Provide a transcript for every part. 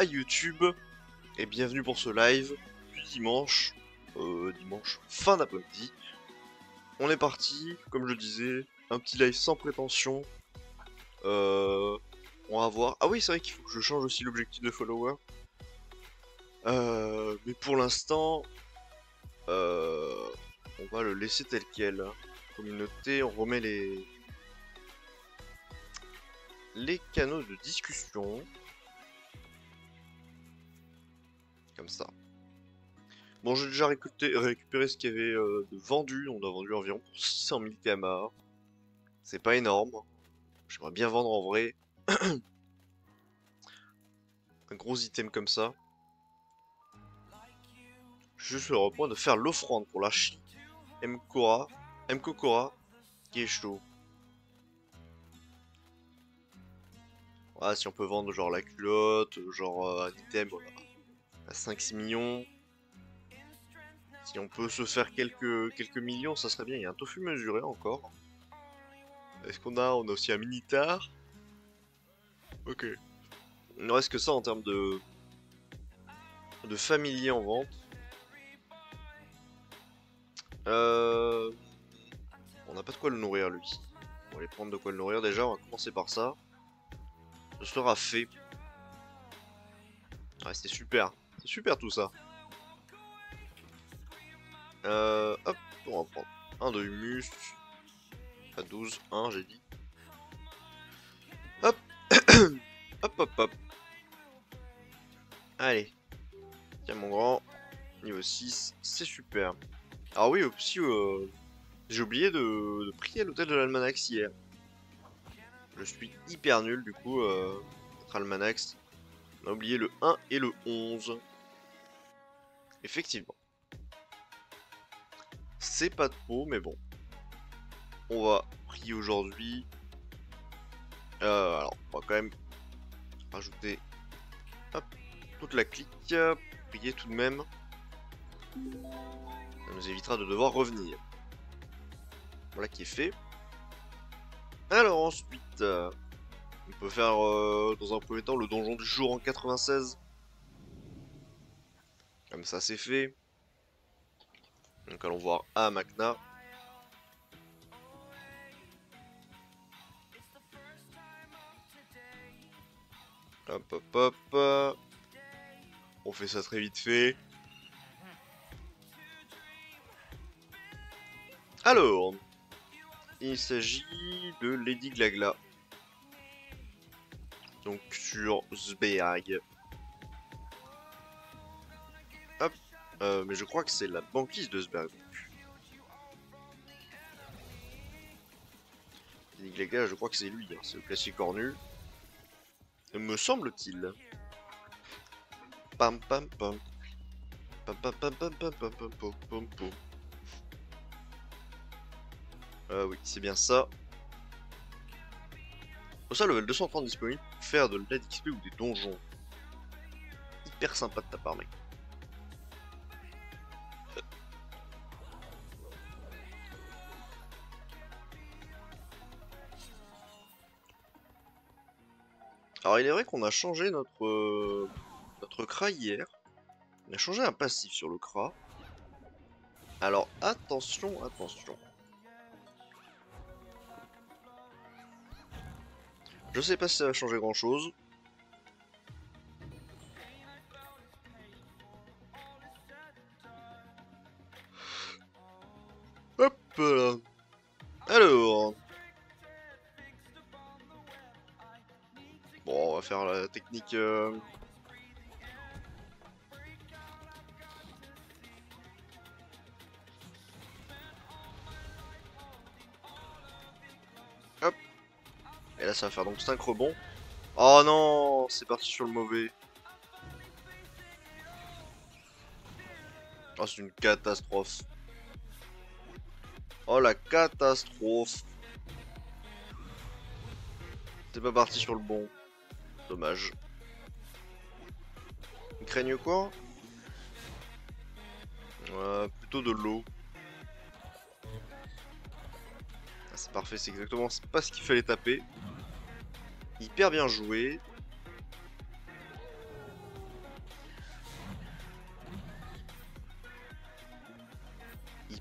à YouTube et bienvenue pour ce live du dimanche, fin d'après-midi. On est parti, comme je disais, un petit live sans prétention. On va voir. Ah oui, c'est vrai qu'il faut que je change aussi l'objectif de follower. Mais pour l'instant, on va le laisser tel quel. Communauté, on remet les canaux de discussion. Comme ça. Bon, j'ai déjà récupéré ce qu'il y avait de vendu. On a vendu environ pour 600 000 KMA. C'est pas énorme. J'aimerais bien vendre en vrai. Un gros item comme ça. Juste sur le point de faire l'offrande pour la Chi Mkokora qui est chaud. Voilà, si on peut vendre genre la culotte, genre un item voilà, à 5-6 millions. Si on peut se faire quelques millions, ça serait bien. Il y a un tofu mesuré encore. Est-ce qu'on a aussi un minitar? Ok. Il ne reste que ça en termes de familier en vente. On n'a pas de quoi le nourrir lui. On va aller prendre de quoi le nourrir déjà, on va commencer par ça. Ce sera fait. Ouais, c'était super. C'est super tout ça. Hop, on va prendre un de humus. À 12, 1 j'ai dit. Hop. Hop hop hop. Allez. Tiens mon grand. Niveau 6, c'est super. Alors oui, aussi, j'ai oublié de prier à l'hôtel de l'Almanax hier. Je suis hyper nul du coup, notre Almanax. On a oublié le 1 et le 11. Effectivement. C'est pas trop, mais bon. On va prier aujourd'hui. Alors, on va quand même rajouter hop, toute la clique. Prier tout de même. Ça nous évitera de devoir revenir. Voilà qui est fait. Alors ensuite, on peut faire dans un premier temps le donjon du jour en 96. Comme ça c'est fait. Donc allons voir à Makna. Hop hop hop. On fait ça très vite fait. Alors, il s'agit de Lady Glagla. Donc sur Sbeag. Hop. Mais je crois que c'est la banquise de Sbeag. Lady Glagla, je crois que c'est lui. Hein. C'est le classique cornu. Me semble-t-il. Pam pam pam. Pam pam pam pam pam pam pam pam pam pam. Oui, c'est bien ça. Au ça, level 230 disponible pour faire de l'aide XP ou des donjons. Hyper sympa de ta part, mec. Alors, il est vrai qu'on a changé notre Kra hier. On a changé un passif sur le Kra. Alors, attention, attention. Je sais pas si ça va changer grand chose. Hop là. Alors. Bon, on va faire la technique... Hop. Et là, ça va faire donc 5 rebonds. Oh non, c'est parti sur le mauvais. Oh, c'est une catastrophe. Oh, la catastrophe. C'est pas parti sur le bon. Dommage. Ils craignent quoi? Plutôt de l'eau. Ah, c'est parfait, c'est exactement pas ce qu'il fallait taper. Hyper bien joué.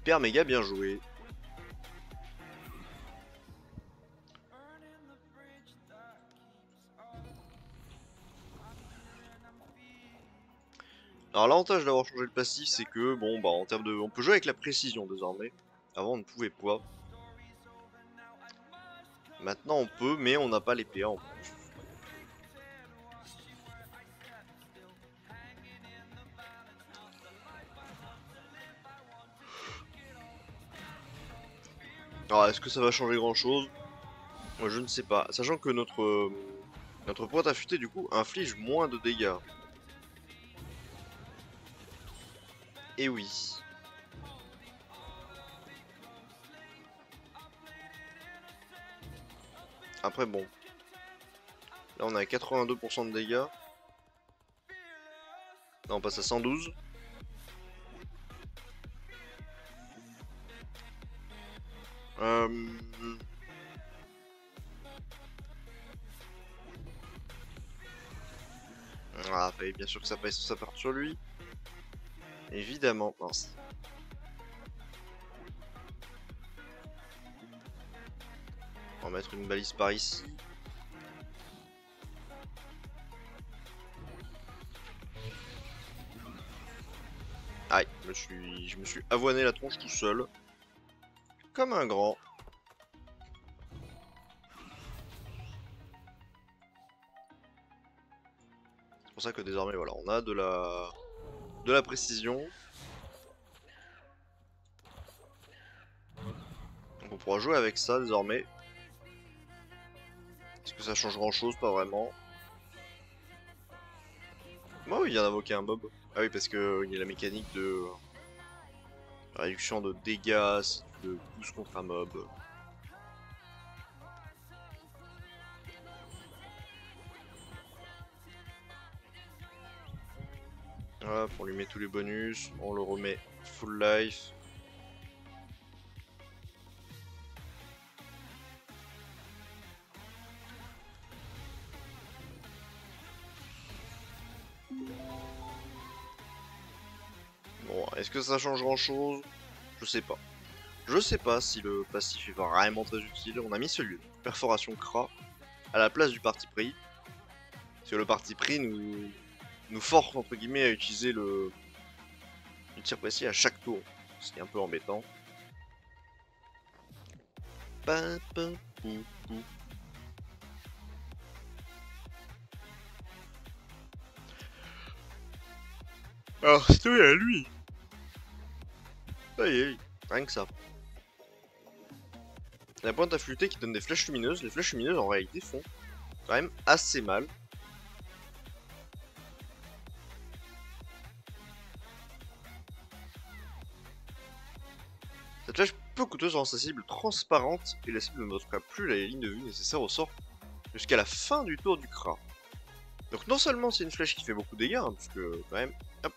hyper méga bien joué. Alors l'avantage d'avoir changé le passif, c'est que bon bah en termes de, on peut jouer avec la précision désormais. Avant on ne pouvait pas. Maintenant on peut, mais on n'a pas les PA en plus. Alors est-ce que ça va changer grand chose? Moi je ne sais pas. Sachant que notre pointe affûtée du coup inflige moins de dégâts. Et oui. Après bon. Là on a 82% de dégâts. Là on passe à 112. Ah, fallait bien sûr que ça parte sur lui. Évidemment, mince. On va mettre une balise par ici. Aïe, je me suis avoiné la tronche tout seul. Comme un grand. C'est pour ça que désormais, voilà, on a de la précision. Donc on pourra jouer avec ça désormais. Est-ce que ça change grand chose? Pas vraiment. Moi, oui, il vient d'invoquer un mob. Ah oui, parce que il y a la mécanique de réduction de dégâts si tu le pousses contre un mob. Voilà, on lui met tous les bonus, on le remet full life. Bon, est-ce que ça change grand chose? Je sais pas. Je sais pas si le passif est vraiment très utile. On a mis celui de perforation Kra à la place du parti pris. Parce que le parti pris nous force entre guillemets à utiliser le tir précis à chaque tour. Ce qui est un peu embêtant. Pam, pam, pou, pou. Alors, c'est à lui. Aïe aïe, rien que ça. La pointe affûtée qui donne des flèches lumineuses. Les flèches lumineuses en réalité font quand même assez mal. Cette flèche peu coûteuse rend sa cible transparente et la cible ne montrera plus la ligne de vue nécessaire au sort jusqu'à la fin du tour du Kra. Donc non seulement c'est une flèche qui fait beaucoup de dégâts, hein, puisque quand même, hop,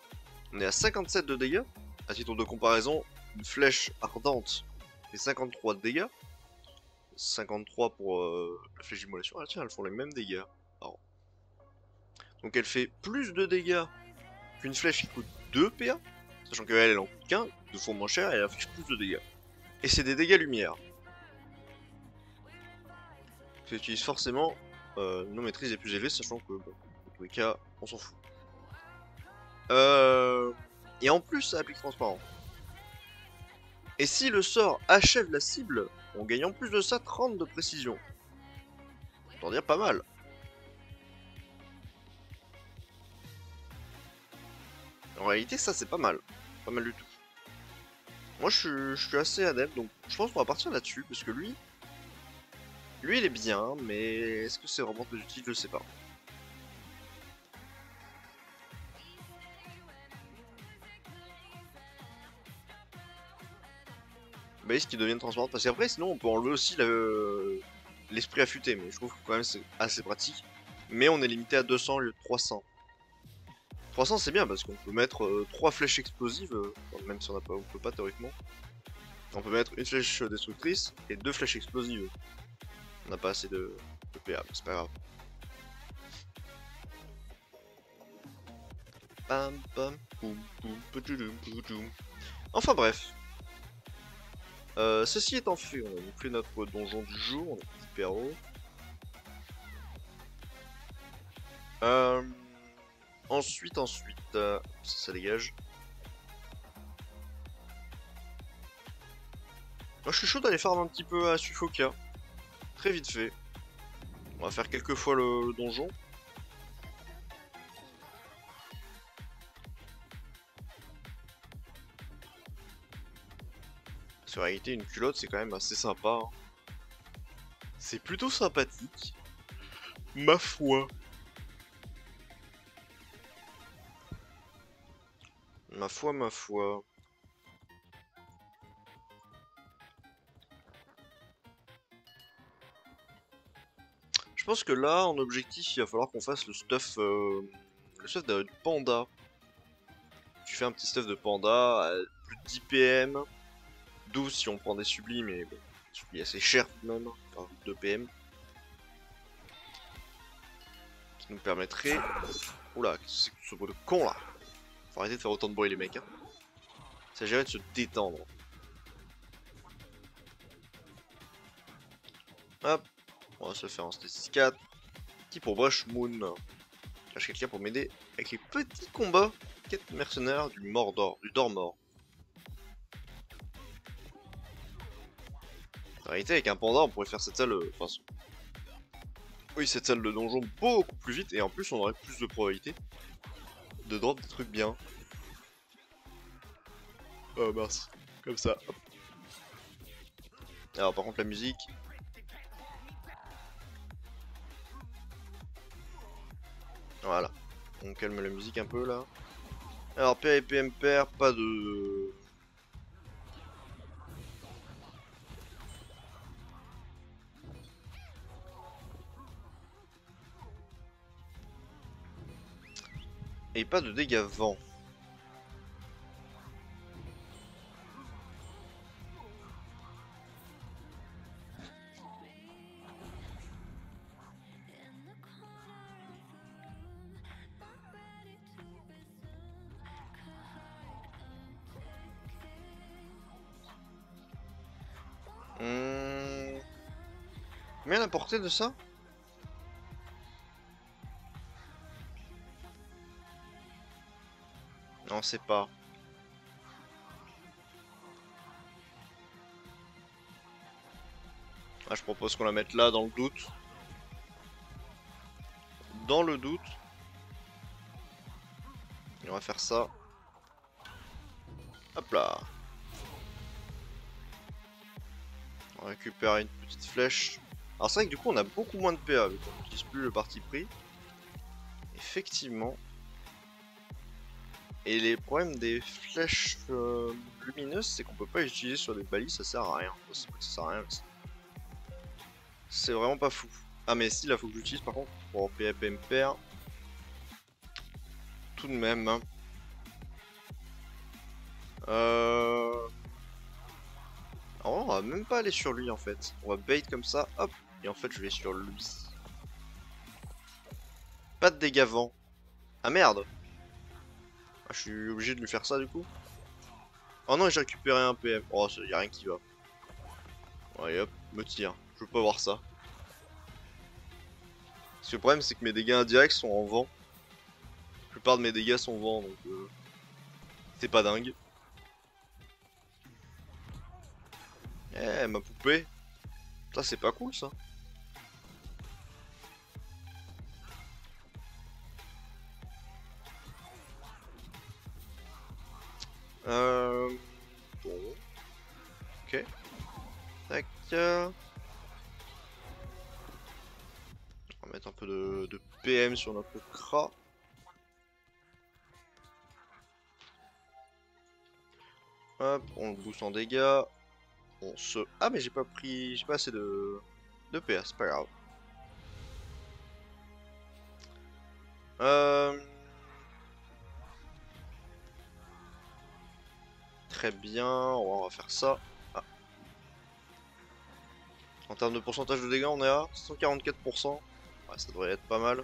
on est à 57 de dégâts. À titre de comparaison, une flèche ardente fait 53 de dégâts. 53 pour la flèche d'immolation. Ah tiens, elles font les mêmes dégâts. Alors. Donc elle fait plus de dégâts qu'une flèche qui coûte 2 PA, sachant qu'elle elle en coûte qu'un, 2 fois moins cher et elle affiche plus de dégâts. Et c'est des dégâts lumière. Ça utilise forcément nos maîtrises les plus élevées, sachant que, bon, dans tous les cas, on s'en fout. Et en plus, ça applique transparent. Et si le sort achève la cible, on gagne en plus de ça 30 de précision. Autant dire pas mal. En réalité, ça c'est pas mal. Pas mal du tout. Moi je suis assez adepte, donc je pense qu'on va partir là-dessus, parce que lui il est bien, mais est-ce que c'est vraiment très utile? Je sais pas. Base qui deviennent transparentes, parce qu'après sinon on peut enlever aussi l'esprit affûté, mais je trouve que quand même c'est assez pratique. Mais on est limité à 200 au lieu de 300. 300 c'est bien parce qu'on peut mettre 3 flèches explosives, même si on peut pas théoriquement. On peut mettre une flèche destructrice et 2 flèches explosives. On n'a pas assez de PA, mais c'est pas grave. Pam pam poum poum poutoum poutoum. Enfin bref. Ceci étant fait, on a donc fait notre donjon du jour, on est hyper haut. Ensuite, ça dégage. Moi je suis chaud d'aller farm un petit peu à Sufoka. Très vite fait. On va faire quelques fois le donjon. Parce qu'en réalité, une culotte, c'est quand même assez sympa. Hein. C'est plutôt sympathique. Ma foi. Ma foi, ma foi. Je pense que là, en objectif, il va falloir qu'on fasse le stuff du panda. Tu fais un petit stuff de panda, plus de 10 PM. 12 si on prend des sublimes, mais bon, c'est assez cher tout de même. Enfin, 2 PM. Qui nous permettrait... Oula, qu'est-ce que c'est que ce beau de con là? Faut arrêter de faire autant de bruit les mecs. Hein. Il s'agirait de se détendre. Hop, on va se faire un status 4. Qui pour Brush Moon. Cherche quelqu'un pour m'aider avec les petits combats. Quête mercenaire du Mordor, du Dormor. En réalité, avec un panda, on pourrait faire cette salle. Enfin, oui, cette salle de donjon beaucoup plus vite. Et en plus, on aurait plus de probabilité de drop des trucs bien. Oh mince, comme ça. Hop. Alors, par contre, la musique. Voilà. On calme la musique un peu là. Alors, PA et PM pair, pas de. Et pas de dégâts vent. Combien la portée de ça? Non, c'est pas. Ah, je propose qu'on la mette là dans le doute. Dans le doute. Et on va faire ça. Hop là. On récupère une petite flèche. Alors c'est vrai que du coup on a beaucoup moins de PA vu qu'on n'utilise plus le parti pris. Effectivement. Et les problèmes des flèches lumineuses, c'est qu'on peut pas les utiliser sur des balises, ça sert à rien. C'est pas que ça sert à rien. C'est vraiment pas fou. Ah mais si, là faut que j'utilise par contre pour PAPM pair. Tout de même. Hein. Alors, on va même pas aller sur lui en fait. On va bait comme ça, hop. Et en fait je vais sur lui. Pas de dégâts vent. Ah merde. Ah, je suis obligé de lui faire ça du coup. Oh non, j'ai récupéré un PM. Oh, y a rien qui va. Allez hop, me tire. Je veux pas voir ça. Parce que le problème, c'est que mes dégâts indirects sont en vent. La plupart de mes dégâts sont vent, donc c'est pas dingue. Eh, ma poupée. Ça, c'est pas cool ça. Bon. Ok. Tac. On va mettre un peu de PM sur notre Kra. Hop, on le booste en dégâts. On se... Ah mais j'ai pas pris... J'ai pas assez de PA, c'est pas grave. Très bien, on va faire ça. Ah. En termes de pourcentage de dégâts, on est à 144%. Ouais, ça devrait être pas mal.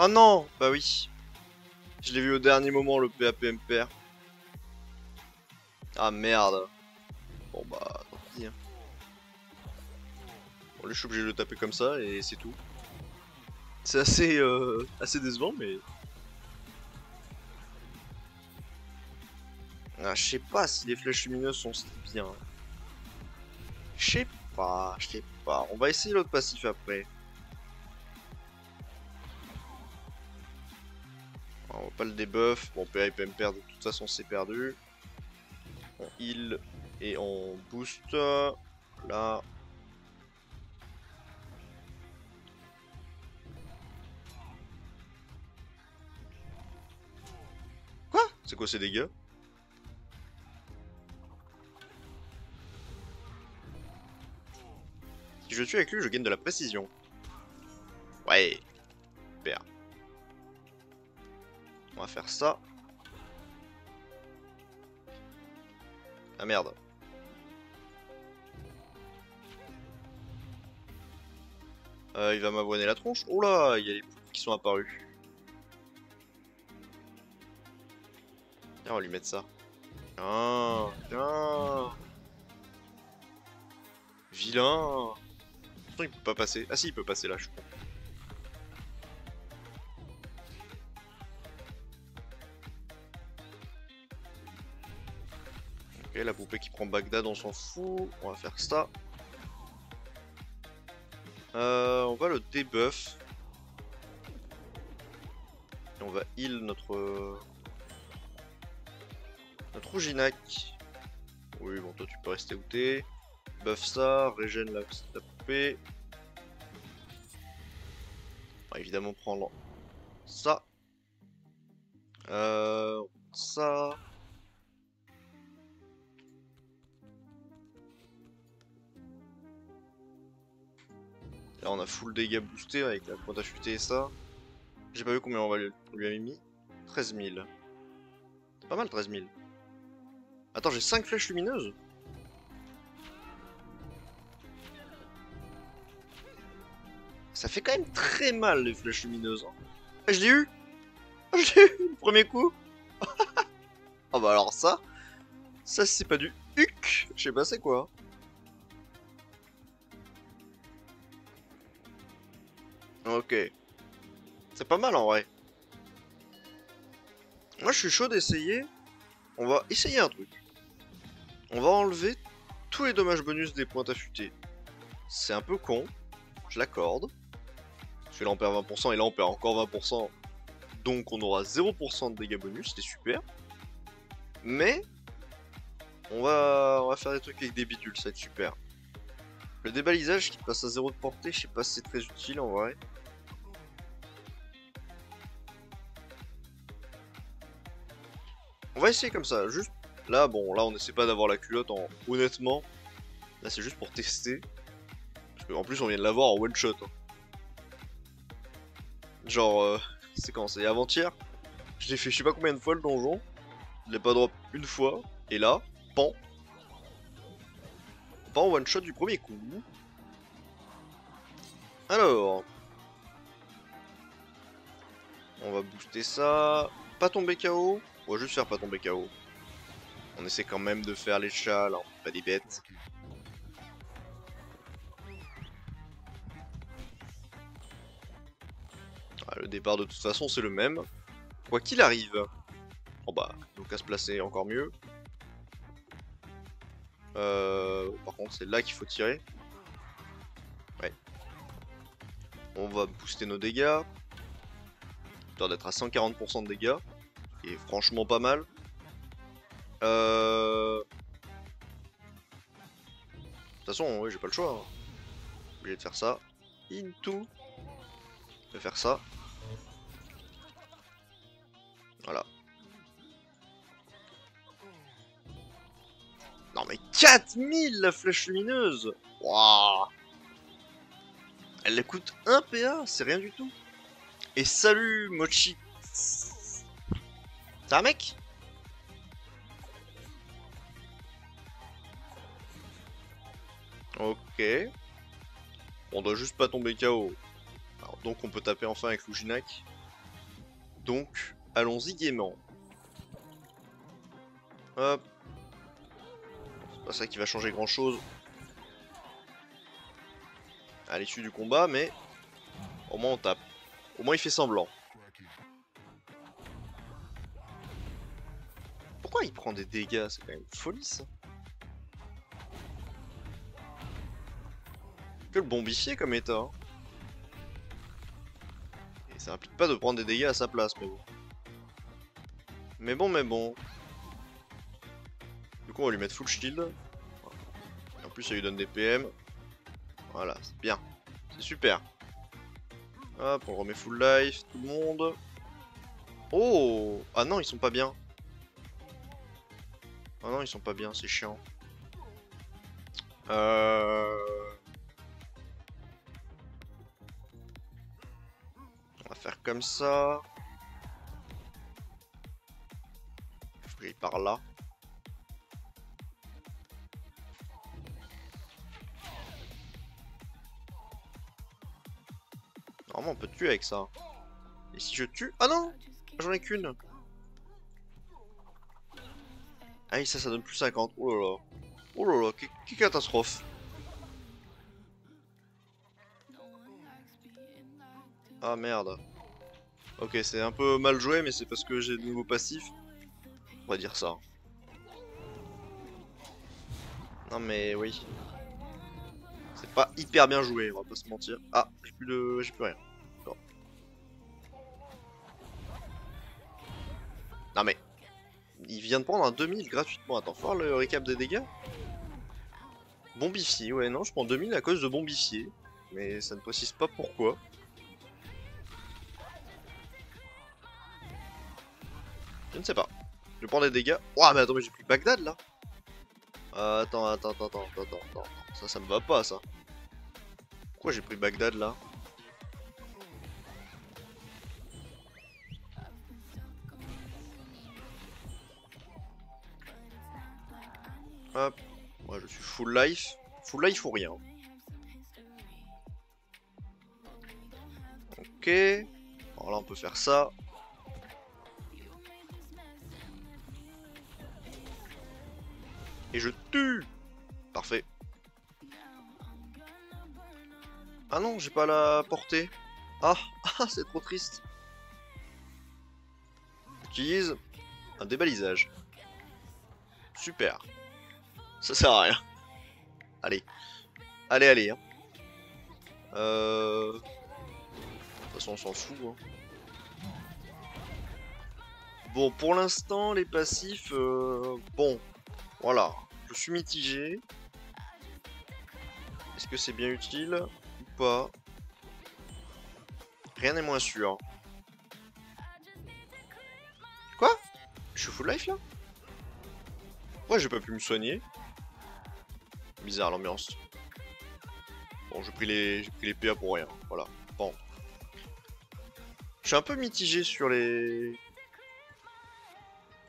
Oh non! Bah oui. Je l'ai vu au dernier moment, le PAPMPR. Ah merde. Bon bah, tant pis. Hein. Bon, là, je suis obligé de le taper comme ça et c'est tout. C'est assez décevant, mais... Ah, je sais pas si les flèches lumineuses sont si bien. Je sais pas. On va essayer l'autre passif après. On va pas le debuff. Bon, PA et PMPR, de toute façon, c'est perdu. On heal et on boost. Là. Quoi? C'est quoi ces dégâts? Si je tue avec lui, je gagne de la précision. Ouais. Super. On va faire ça. Ah merde. Il va m'avoiner la tronche. Oh là, il y a les poufs qui sont apparus. Tiens, on va lui mettre ça. Tiens, tiens. Vilain. Pourtant, il peut pas passer. Ah si, il peut passer là, je crois. Ok, la poupée qui prend Bagdad, on s'en fout. On va faire ça. On va le debuff. Et on va heal notre Ojinac. Oui, bon, toi tu peux rester où t'es. Buff ça, régène la poupée. On va évidemment prendre ça. Ça. Là on a full dégâts boostés avec la pointe affûtée et ça. J'ai pas vu combien on lui avait mis. 13 000. C'est pas mal 13 000. Attends, j'ai 5 flèches lumineuses. Ça fait quand même très mal les flèches lumineuses. Hein. Ah, je l'ai eu. Je l'ai eu le premier coup. Ah bah alors ça c'est pas du huc. Je sais pas c'est quoi. Ok. C'est pas mal en vrai. Moi je suis chaud d'essayer. On va essayer un truc. On va enlever tous les dommages bonus des pointes affûtées. C'est un peu con. Je l'accorde. Parce que là on perd 20% et là on perd encore 20%. Donc on aura 0% de dégâts bonus. C'est super. Mais on va faire des trucs avec des bidules. Ça va être super. Le débalisage qui passe à 0 de portée, je sais pas si c'est très utile en vrai. On va essayer comme ça, juste là, bon, là on essaie pas d'avoir la culotte en... Honnêtement, là c'est juste pour tester. Parce qu'en plus on vient de l'avoir en one shot. Hein. Genre, c'est quand? C'est avant-hier. Je l'ai fait je sais pas combien de fois le donjon. Je l'ai pas drop une fois. Et là, pan. Pas en one shot du premier coup. Alors. On va booster ça. Pas tomber KO. On va juste faire pas tomber KO. On essaie quand même de faire les chats, là, pas des bêtes. Ah, le départ de toute façon c'est le même. Quoi qu'il arrive. Oh bah, donc à se placer encore mieux. Par contre c'est là qu'il faut tirer. Ouais. On va booster nos dégâts. Histoire d'être à 140% de dégâts. Et franchement pas mal. De toute façon, ouais, j'ai pas le choix. Hein. Obligé de faire ça. Into. Je vais faire ça. Voilà. Non mais 4000 la flèche lumineuse. Waouh. Elle coûte 1 PA, c'est rien du tout. Et salut Mochi. C'est un mec? Ok. On doit juste pas tomber KO. Alors, donc on peut taper enfin avec Lujinac. Donc, allons-y gaiement. Hop. C'est pas ça qui va changer grand chose à l'issue du combat, mais au moins on tape. Au moins il fait semblant. Pourquoi il prend des dégâts? C'est quand même une folie ça. Que le bombifier comme état. Hein. Et ça implique pas de prendre des dégâts à sa place, mais bon. Mais bon. Du coup on va lui mettre full shield. Et en plus ça lui donne des PM. Voilà, c'est bien. C'est super. Hop, on remet full life, tout le monde. Oh! Ah non, ils sont pas bien. Ah non, ils sont pas bien, c'est chiant. On va faire comme ça. Je brille par là. Normalement, on peut tuer avec ça. Et si je tue... Ah non! J'en ai qu'une. Ah oui, ça donne plus 50. Oh là là. Oh là là, quelle catastrophe. Ah merde. Ok, c'est un peu mal joué, mais c'est parce que j'ai de nouveaux passifs. On va dire ça. Non mais oui. C'est pas hyper bien joué, on va pas se mentir. Ah, j'ai plus rien. D'accord. Non mais... Il vient de prendre un 2000 gratuitement. Attends, faut voir le récap des dégâts. Bombifié, ouais, non, je prends 2000 à cause de bombifié. Mais ça ne précise pas pourquoi. Je ne sais pas. Je prends des dégâts. Ouah, mais attends, mais j'ai pris Bagdad là. Attends. Ça me va pas ça. Pourquoi j'ai pris Bagdad là? Hop. Moi je suis full life. Full life ou rien. Ok. Alors là on peut faire ça. Et je tue. Parfait. Ah non, j'ai pas la portée. Ah, c'est trop triste. Utilise un débalisage. Super. Ça sert à rien. Allez. Allez. Hein. De toute façon, on s'en fout. Hein. Bon, pour l'instant, les passifs... Bon, voilà. Je suis mitigé. Est-ce que c'est bien utile ou pas? Rien n'est moins sûr. Quoi? Je suis full life là? Pourquoi j'ai pas pu me soigner? Bizarre l'ambiance. Bon, j'ai pris les PA pour rien. Voilà. Bon. Je suis un peu mitigé sur les...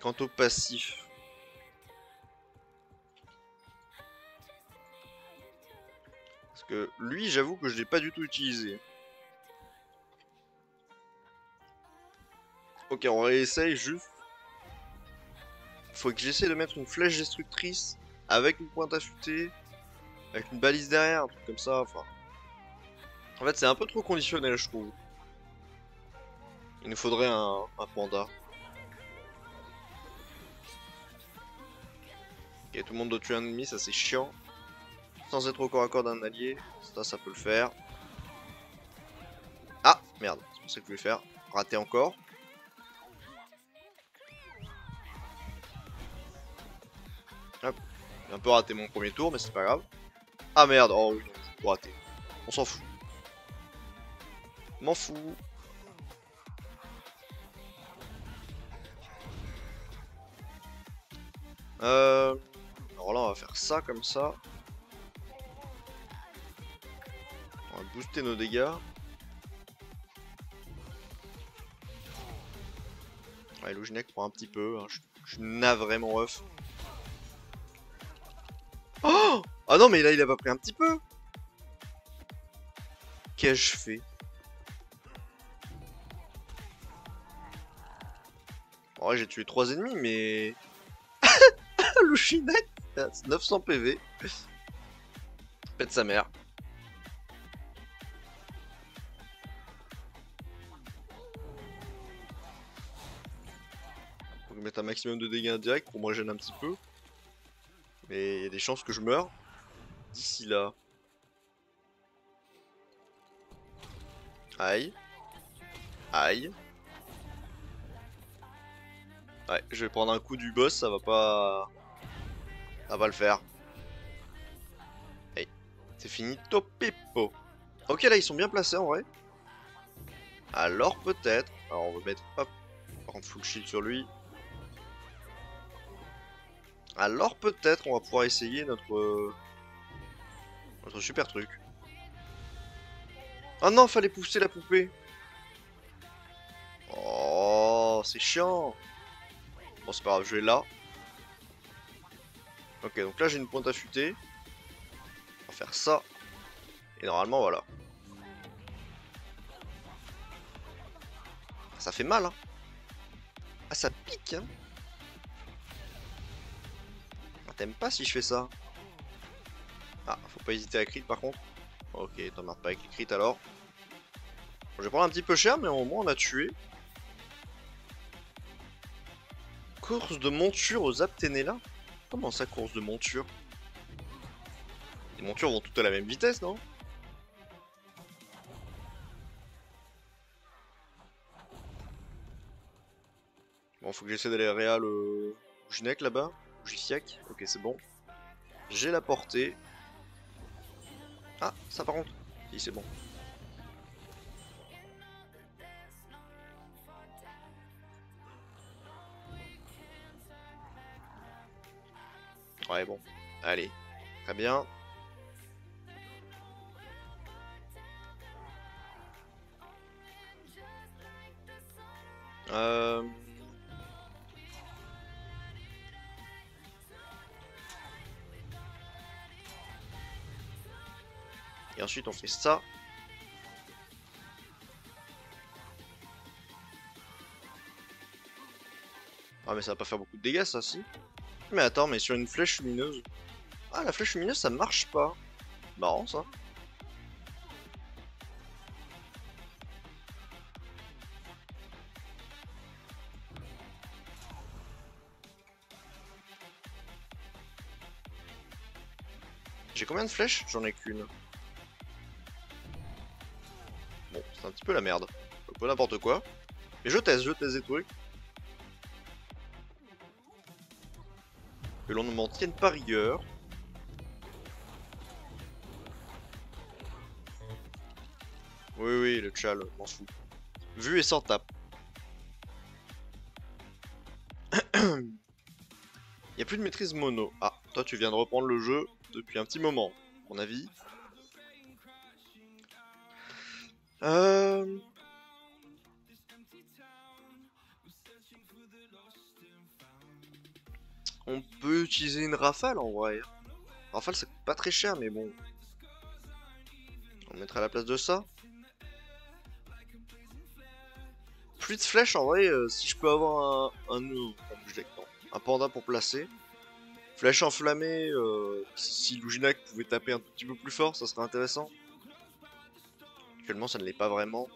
Quant au passif. Parce que lui, j'avoue que je l'ai pas du tout utilisé. Ok, on réessaye juste. Faut que j'essaie de mettre une flèche destructrice avec une pointe affûtée, avec une balise derrière, un truc comme ça. Enfin, en fait, c'est un peu trop conditionnel, je trouve. Il nous faudrait un panda. Ok, tout le monde doit tuer un ennemi, ça c'est chiant. Sans être au corps à corps d'un allié, ça peut le faire. Ah, merde, c'est pour ça que je voulais faire. Raté encore. Hop, j'ai un peu raté mon premier tour, mais c'est pas grave. Ah merde, oh oui, j'ai raté. On s'en fout. M'en fous. Alors là, on va faire ça comme ça. On va booster nos dégâts. Ouais, Loginek prend un petit peu. Hein. Je suis navré, mon ref. Oh! Ah non, mais là, il a pas pris un petit peu. Qu'ai-je fait? En vrai, j'ai tué 3 ennemis, mais... Le Shinak, 900 PV. Pète sa mère. Faut mettre un maximum de dégâts indirects pour me régénérer un petit peu. Mais il y a des chances que je meure d'ici là. Aïe. Aïe. Ouais, je vais prendre un coup du boss, ça va pas... Ça va le faire. Hey, c'est fini, Topipo. Ok, là, ils sont bien placés, en vrai. Alors, peut-être... Alors, on va mettre... Hop. Par contre, full shield sur lui. Alors, peut-être, on va pouvoir essayer notre... Notre super truc. Oh non, fallait pousser la poupée. Oh, c'est chiant. Bon, c'est pas grave, je vais là. Ok, donc là, j'ai une pointe affûtée. On va faire ça. Et normalement, voilà. Ça fait mal, hein. Ah, ça pique, hein. Ah, t'aimes pas si je fais ça? Ah, faut pas hésiter à crit par contre. Ok, t'emmerdes pas avec les crits alors. Bon, je vais prendre un petit peu cher, mais au moins on a tué. Course de monture aux Apténélas? Comment ça, course de monture? Les montures vont toutes à la même vitesse, non? Bon, faut que j'essaie d'aller réal Ginec là-bas. Gisiac. Ok, c'est bon. J'ai la portée. Ah, ça par contre. Si, c'est bon. Ouais, bon. Allez. Très bien. Euh... Et ensuite on fait ça. Ah mais ça va pas faire beaucoup de dégâts ça, si. Mais attends, mais sur une flèche lumineuse... Ah, la flèche lumineuse ça marche pas. Marrant ça. J'ai combien de flèches? J'en ai qu'une. Bon, c'est un petit peu la merde. Un peu n'importe quoi. Mais je teste des trucs. Que l'on ne m'en tienne pas rigueur. Oui, oui, le tchal, m'en fous. Vu et sans tape. Y a plus de maîtrise mono. Ah, toi tu viens de reprendre le jeu depuis un petit moment, à mon avis. Euh... On peut utiliser une rafale en vrai. Rafale ça coûte pas très cher mais bon. On mettra à la place de ça. Plus de flèches en vrai, si je peux avoir un panda pour placer. Flèche enflammée, si Luginac pouvait taper un petit peu plus fort, ça serait intéressant. Actuellement ça ne l'est pas vraiment.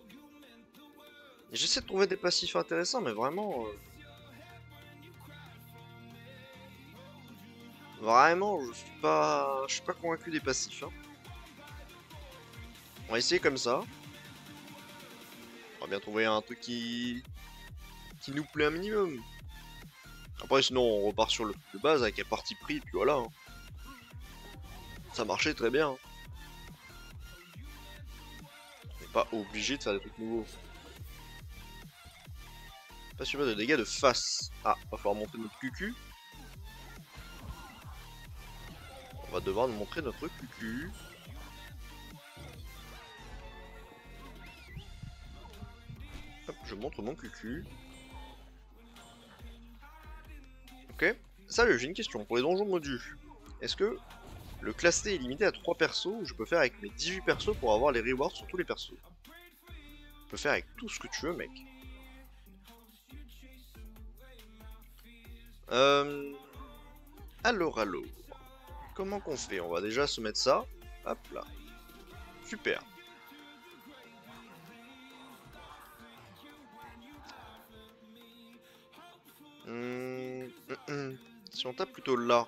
J'essaie de trouver des passifs intéressants mais vraiment... Vraiment, je suis pas convaincu des passifs. Hein. On va essayer comme ça. On va bien trouver un truc qui nous plaît un minimum. Après, sinon, on repart sur le truc de base avec un parti pris, puis voilà. Hein. Ça marchait très bien. Hein. On n'est pas obligé de faire des trucs nouveaux. Pas sûr de dégâts de face. Ah, va falloir monter notre cucu. On va devoir nous montrer notre cucu. Hop, je montre mon cucu. Ok. Salut, j'ai une question. Pour les donjons modus, est-ce que le classé est limité à 3 persos ou je peux faire avec mes 18 persos pour avoir les rewards sur tous les persos? Tu peux faire avec tout ce que tu veux, mec. Euh... Alors. Comment qu'on fait? On va déjà se mettre ça. Hop là. Super. Si on tape plutôt là.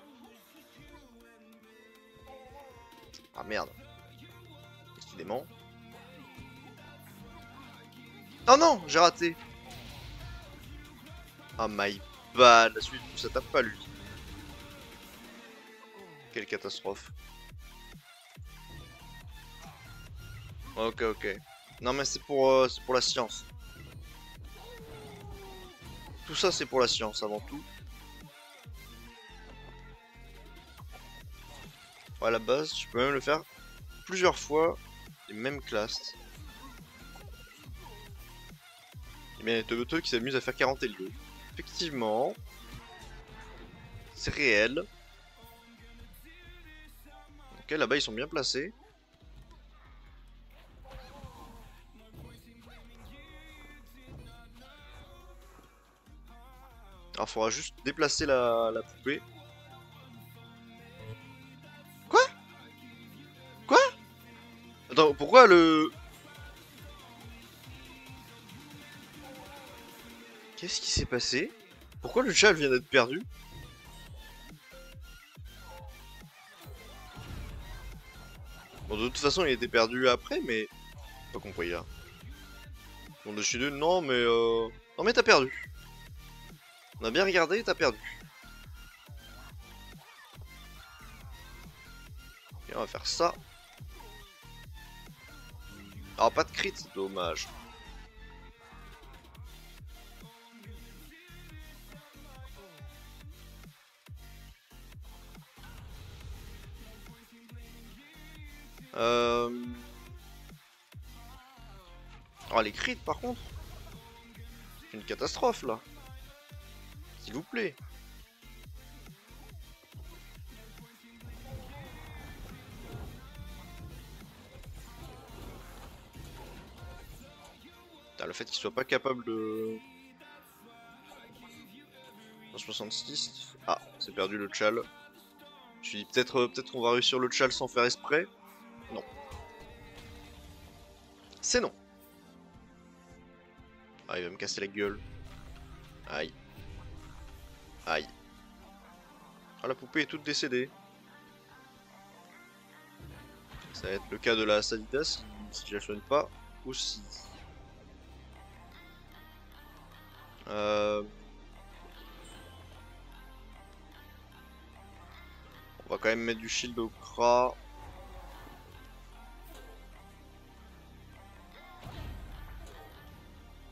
Ah merde. Décidément. Oh non, j'ai raté. Ah my bad. La suite, ça tape pas lui. Quelle catastrophe. Ok. Non mais c'est pour la science. Tout ça c'est pour la science avant tout. Ouais, à la base, je peux même le faire plusieurs fois. Les mêmes classes. Et bien, il y a Toboto qui s'amuse à faire 40 lieux. Effectivement. C'est réel. Ok, là-bas ils sont bien placés. Alors, il faudra juste déplacer la poupée. Quoi? Quoi? Attends, pourquoi le... Qu'est-ce qui s'est passé? Pourquoi le chat vient d'être perdu? Bon, de toute façon, il était perdu après, mais... Pas compris, là. Bon, dessus deux, non, mais Non, mais t'as perdu. On a bien regardé, t'as perdu. Et on va faire ça. Alors, pas de crit, c'est dommage. Euh... Oh, les crits, par contre. C'est une catastrophe, là. S'il vous plaît. Putain, le fait qu'il soit pas capable de... 66. Ah, c'est perdu le tchal. Je me suis dit peut-être qu'on va réussir le tchal sans faire exprès. Non. C'est non. Ah, il va me casser la gueule. Aïe. Aïe. Ah, la poupée est toute décédée. Ça va être le cas de la Sadida si je la soigne pas aussi. Euh... On va quand même mettre du shield au Kra.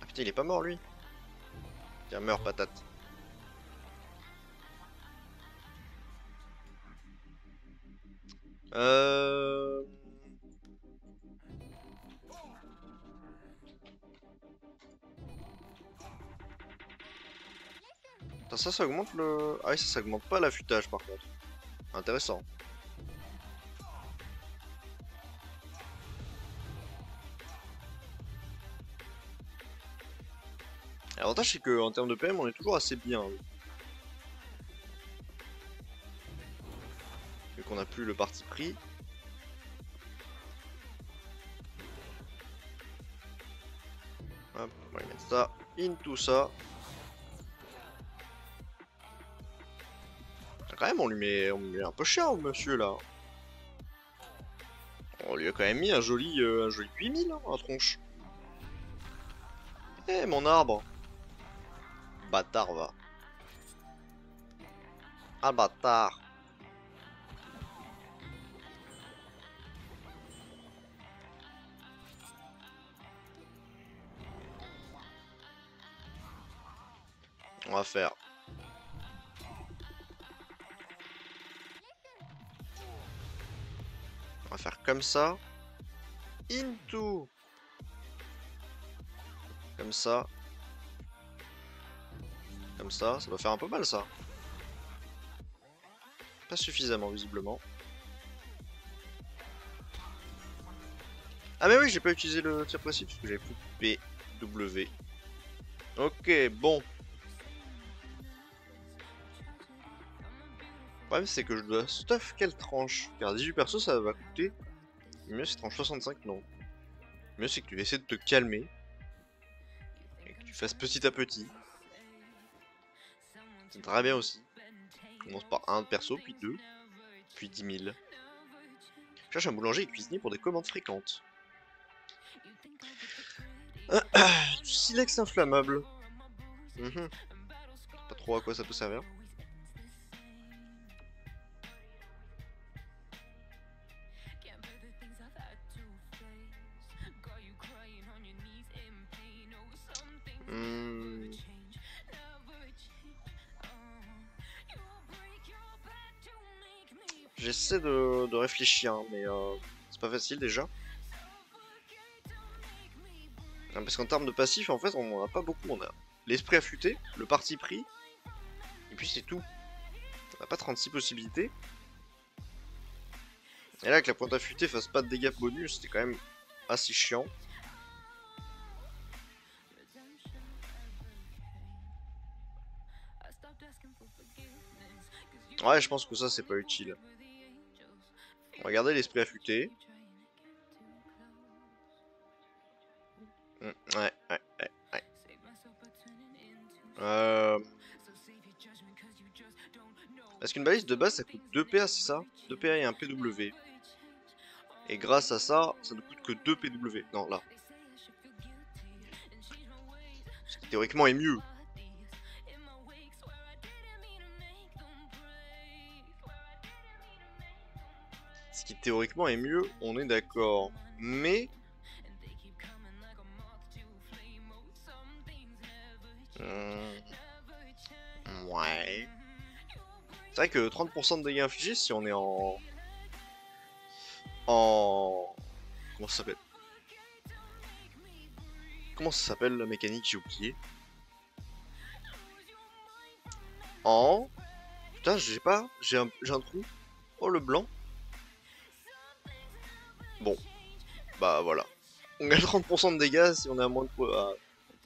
Ah putain, il est pas mort lui. Tiens, meurs patate. Euh... Putain, ça augmente le... Ah oui, ça augmente pas l'affûtage par contre. Intéressant. L'avantage c'est qu'en termes de PM on est toujours assez bien. Vu qu'on a plus le parti pris. Hop, on va mettre ça into ça. Quand même on lui met un peu cher au monsieur là. On lui a quand même mis un joli 8000 hein, à tronche. Eh mon arbre. Bâtard va. Ah bâtard. On va faire. On va faire comme ça. Into. Comme ça. Comme ça doit faire un peu mal ça. Pas suffisamment visiblement. Ah mais oui, j'ai pas utilisé le tir précis parce que j'avais plus PW. Ok, bon. Le problème c'est que je dois stuff quelle tranche? Car 18 persos ça va coûter. Mieux c'est tranche 65, non. Mieux c'est que tu essaies de te calmer. Et que tu fasses petit à petit. C'est très bien aussi. Commence par un perso, puis deux, puis 10 000. Cherche un boulanger et cuisinier pour des commandes fréquentes. Du silex inflammable. Pas trop à quoi ça peut servir. J'essaie de réfléchir, hein, mais c'est pas facile déjà. Parce qu'en termes de passif, en fait, on en a pas beaucoup. On a l'esprit affûté, le parti pris, et puis c'est tout. On n'a pas 36 possibilités. Et là, que la pointe affûtée fasse pas de dégâts bonus, c'était quand même assez chiant. Ouais, je pense que ça, c'est pas utile. On va garder l'esprit affûté. Ouais. Parce qu'une balise de base, ça coûte 2 PA, c'est ça? 2 PA et un PW. Et grâce à ça, ça ne coûte que 2 PW. Non, là. Ce qui théoriquement est mieux. Ce qui théoriquement est mieux, on est d'accord. Mais... Ouais. C'est vrai que 30% de dégâts infligés si on est en... Comment ça s'appelle? Comment ça s'appelle la mécanique? J'ai oublié. En... Putain, j'ai pas... J'ai un trou. Oh, le blanc. Bon. Bah, voilà. On gagne 30% de dégâts si on est à moins de...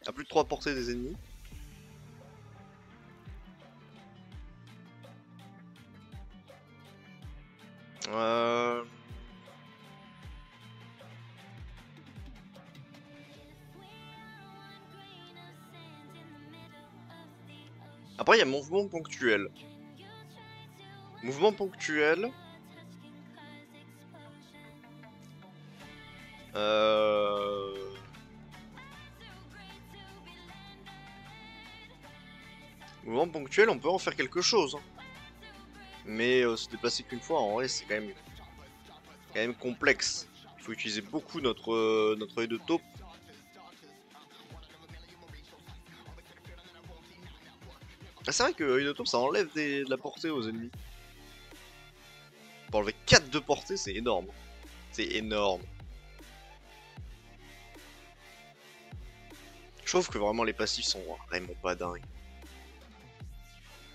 à plus de 3 portées des ennemis. Après, il y a mouvement ponctuel. Mouvement ponctuel. Mouvement ponctuel, on peut en faire quelque chose. Hein. Mais se déplacer qu'une fois, en vrai, c'est quand même complexe. Il faut utiliser beaucoup notre œil de taupe. Ah, c'est vrai que œil de taupe, ça enlève de la portée aux ennemis. Pour enlever 4 de portée, c'est énorme. C'est énorme. Je trouve que vraiment les passifs sont vraiment pas dingues.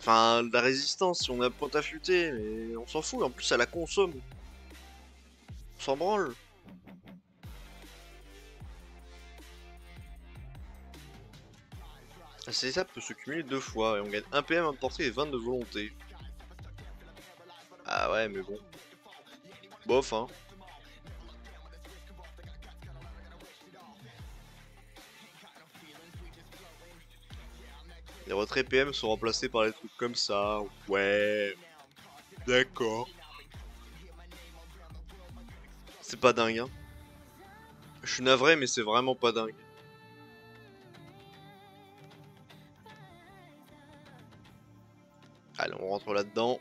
Enfin, la résistance, si on a pointe affûtée, mais on s'en fout. En plus, ça la consomme. On s'en branle. Ces étapes peuvent se cumuler 2 fois et on gagne 1 PM, 1 de portée et 20 de volonté. Ah ouais, mais bon. Bof, hein. Les retraits PM sont remplacés par des trucs comme ça. Ouais. D'accord. C'est pas dingue, hein. Je suis navré, mais c'est vraiment pas dingue. Allez, on rentre là-dedans.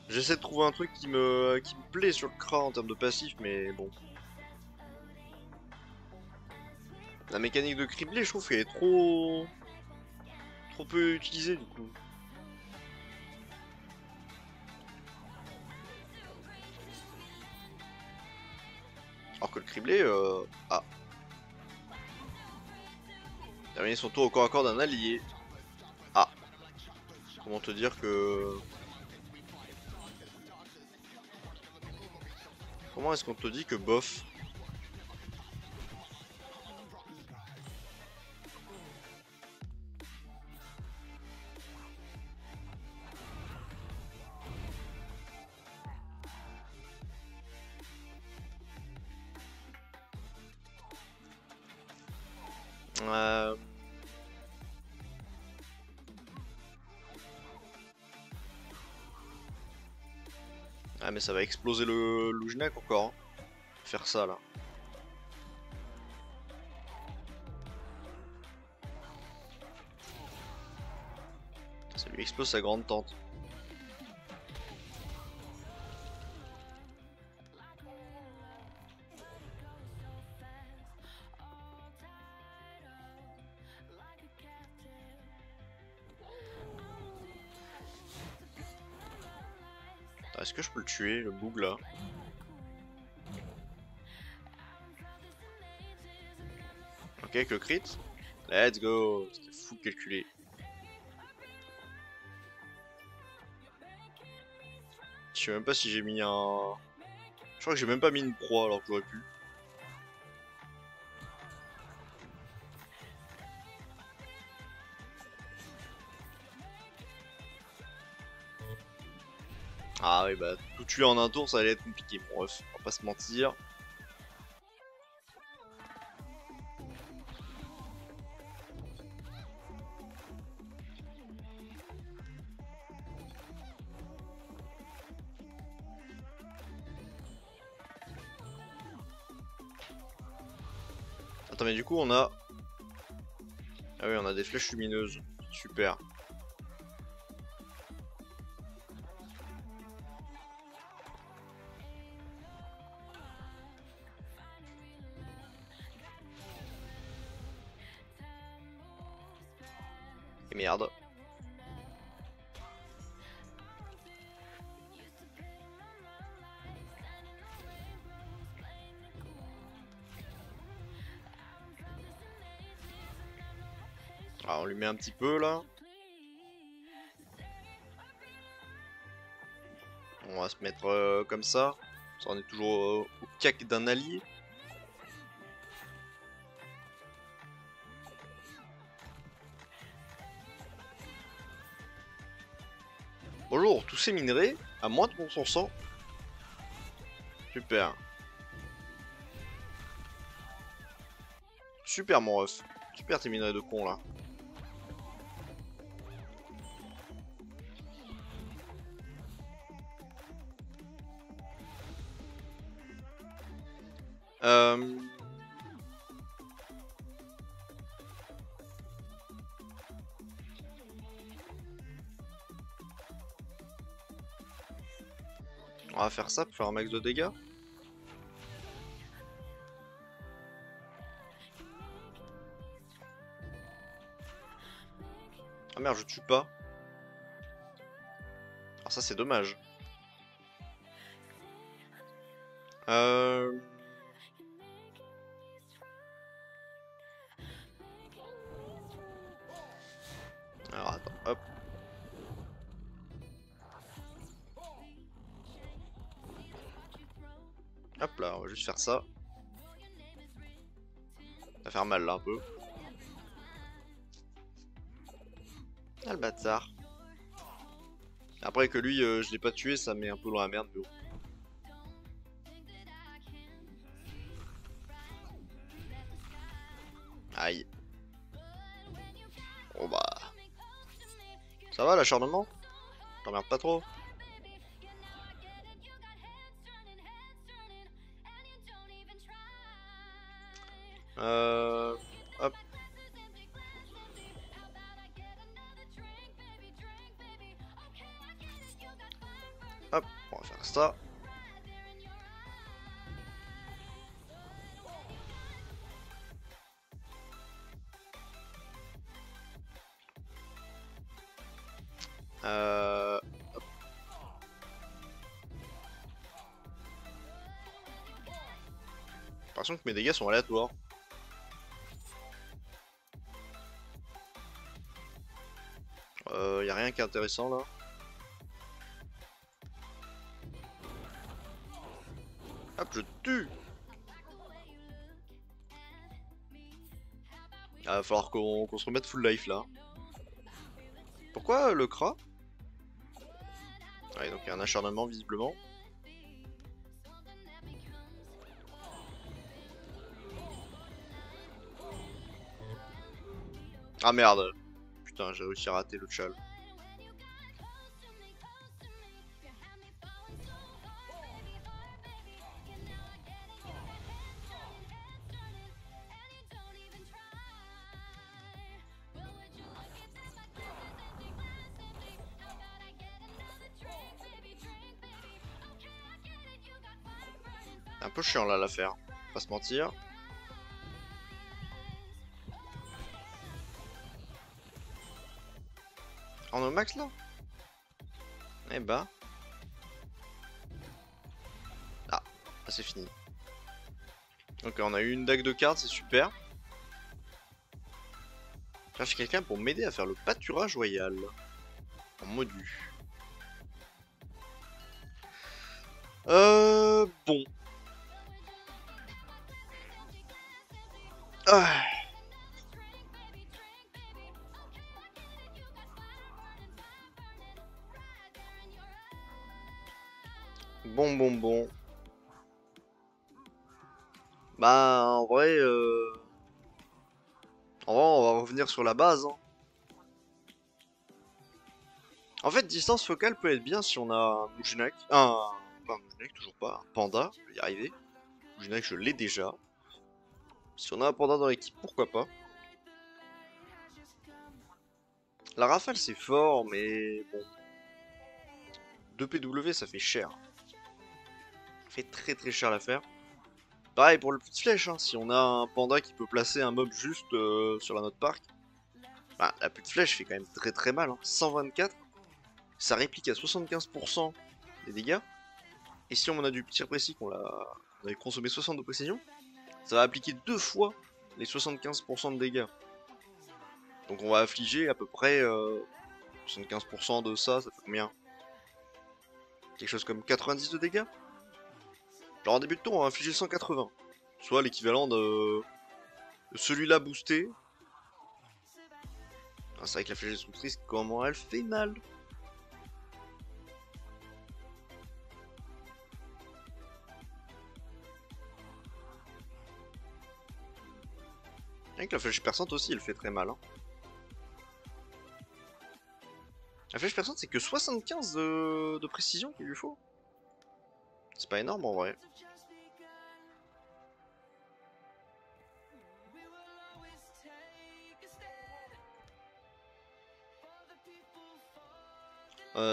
J'essaie de trouver un truc qui me plaît sur le CRA en termes de passif, mais bon. La mécanique de criblé, je trouve qu'elle est trop peu utilisée du coup. Alors que le criblé, ah. Terminer son tour au corps à corps d'un allié. Ah. Comment te dire que... Comment est-ce qu'on te dit que bof? Euh... Ah mais ça va exploser le Loujnak encore, hein. Faire ça là. Ça lui explose sa grande tente. Est-ce que je peux le tuer, le boug là? Ok, avec le crit. Let's go. C'était fou de calculer. Je sais même pas si j'ai mis un... Je crois que j'ai même pas mis une proie alors que j'aurais pu. Ah oui bah tout tuer en un tour ça allait être compliqué mon ref, on va pas se mentir. Attends mais du coup on a... Ah oui on a des flèches lumineuses, super. Et merde. Alors on lui met un petit peu là. On va se mettre comme ça. Ça on est toujours au cac d'un allié. Bonjour, tous ces minerais à moins de 11%. Super. Super mon ref. Super tes minerais de con là. Euh... On va faire ça pour faire un max de dégâts. Ah merde, je tue pas. Alors ça c'est dommage. Euh... Alors attends, hop. Hop là, on va juste faire ça. Ça va faire mal là un peu. Ah le bâtard. Après que lui je l'ai pas tué, ça met un peu dans la merde mais bon. Aïe. Bon bah. Ça va l'acharnement? T'emmerdes pas trop? Hop. Hop, on va faire ça. Hop. Par contre mes dégâts sont aléatoires. Y a rien qui est intéressant là. Hop, je tue. Ah, va falloir qu'on se remette full life là. Pourquoi le Kra? Ouais, donc il y a un acharnement visiblement. Ah merde. Putain, j'ai réussi à rater le chal. C'est un peu chiant là l'affaire. Pas se mentir. On est au max là? Eh bah. Ah, c'est fini. Ok, on a eu une dague de cartes, c'est super. Je cherche quelqu'un pour m'aider à faire le pâturage royal. En modu. Bon. Ah. Bon. Bah, en vrai, on va revenir sur la base, hein. En fait, distance focale peut être bien si on a un Moujinak. Pas un Moujinak, toujours pas. Un panda, je vais y arriver. Moujinak, je l'ai déjà. Si on a un panda dans l'équipe, pourquoi pas. La rafale, c'est fort, mais bon. 2 PW, ça fait cher. Ça fait très cher l'affaire. Pareil pour le petite flèche, hein. Si on a un panda qui peut placer un mob juste sur la note park, bah, la petite flèche fait quand même très mal, hein. 124, ça réplique à 75% des dégâts. Et si on a du tir précis on avait consommé 60 de précision, ça va appliquer 2 fois les 75% de dégâts. Donc on va affliger à peu près 75% de ça fait combien? Quelque chose comme 90 de dégâts. Genre en début de tour, on va infliger 180. Soit l'équivalent de celui-là boosté. Ah, c'est vrai que la flèche destructrice, comment elle fait mal. Avec la flèche perçante aussi, elle fait très mal, hein. La flèche perçante, c'est que 75 de précision qu'il lui faut. C'est pas énorme en vrai.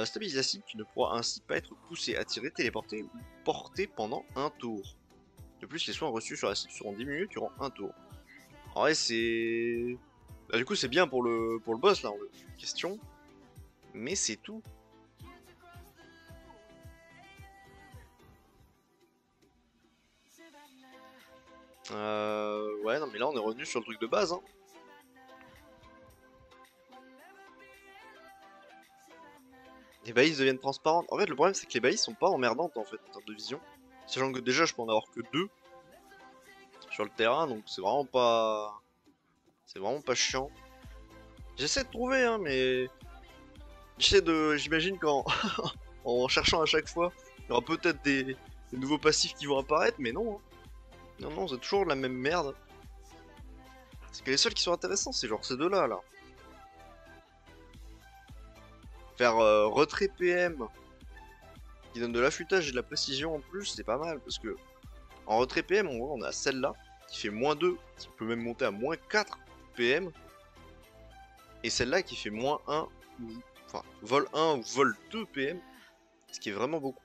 Stabilise la cible qui ne pourra ainsi pas être poussée, attirée, téléportée ou portée pendant un tour. De plus, les soins reçus sur la cible seront diminués durant un tour. En vrai, c'est... Bah, du coup, c'est bien pour le boss, là, en question. Mais c'est tout. Ouais, non, mais là, on est revenu sur le truc de base, hein. Les balises deviennent transparentes. En fait, le problème, c'est que les balises sont pas emmerdantes, en fait, en termes de vision. Sachant que déjà, je peux en avoir que 2 sur le terrain, donc c'est vraiment pas... C'est vraiment pas chiant. J'essaie de trouver, hein, mais... J'imagine qu'en en cherchant à chaque fois, il y aura peut-être des nouveaux passifs qui vont apparaître, mais non, hein. Non, c'est toujours la même merde. C'est que les seuls qui sont intéressants, c'est genre ces deux-là, là. Faire retrait PM, qui donne de l'affûtage et de la précision en plus, c'est pas mal, parce que en retrait PM, on a celle-là, qui fait -2, qui peut même monter à -4 PM, et celle-là qui fait -1, ou, enfin, vol 1 ou vol 2 PM, ce qui est vraiment beaucoup.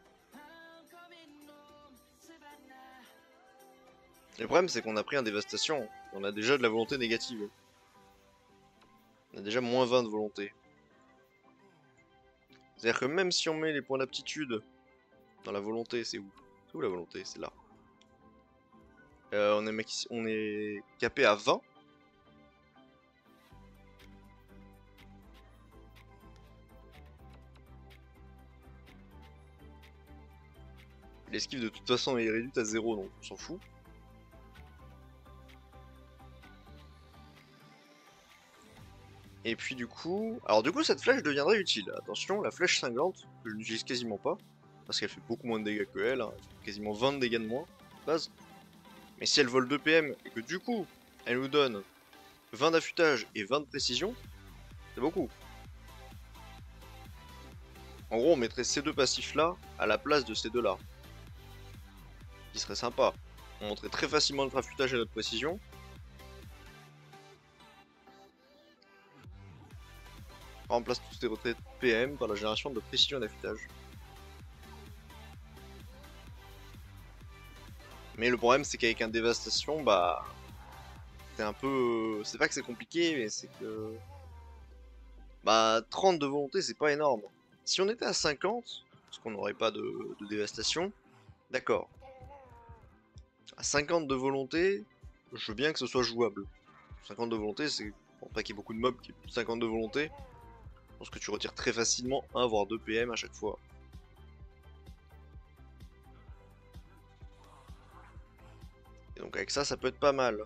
Le problème, c'est qu'on a pris un dévastation, on a déjà de la volonté négative. On a déjà -20 de volonté. C'est-à-dire que même si on met les points d'aptitude dans la volonté, c'est où? C'est où la volonté? C'est là. On est capé à 20. L'esquive de toute façon est réduite à 0, donc on s'en fout. Et puis du coup... Alors du coup cette flèche deviendrait utile. Attention, la flèche cinglante, que je n'utilise quasiment pas, parce qu'elle fait beaucoup moins de dégâts que elle, hein. Elle fait quasiment 20 de dégâts de moins, de base. Mais si elle vole 2 PM, et que du coup, elle nous donne 20 d'affûtage et 20 de précision, c'est beaucoup. En gros, on mettrait ces deux passifs-là à la place de ces deux-là. Qui serait sympa. On monterait très facilement notre affûtage et notre précision. On remplace tous les retraites PM par la génération de précision et d'affûtage. Mais le problème, c'est qu'avec un dévastation, bah... c'est un peu... C'est pas que c'est compliqué, mais c'est que... Bah, 30 de volonté, c'est pas énorme. Si on était à 50, parce qu'on n'aurait pas de dévastation, d'accord. À 50 de volonté, je veux bien que ce soit jouable. 50 de volonté, c'est... Bon, pas qu'il y ait beaucoup de mobs qui aient plus de 50 de volonté. Je pense que tu retires très facilement 1 voire 2 PM à chaque fois. Et donc avec ça peut être pas mal.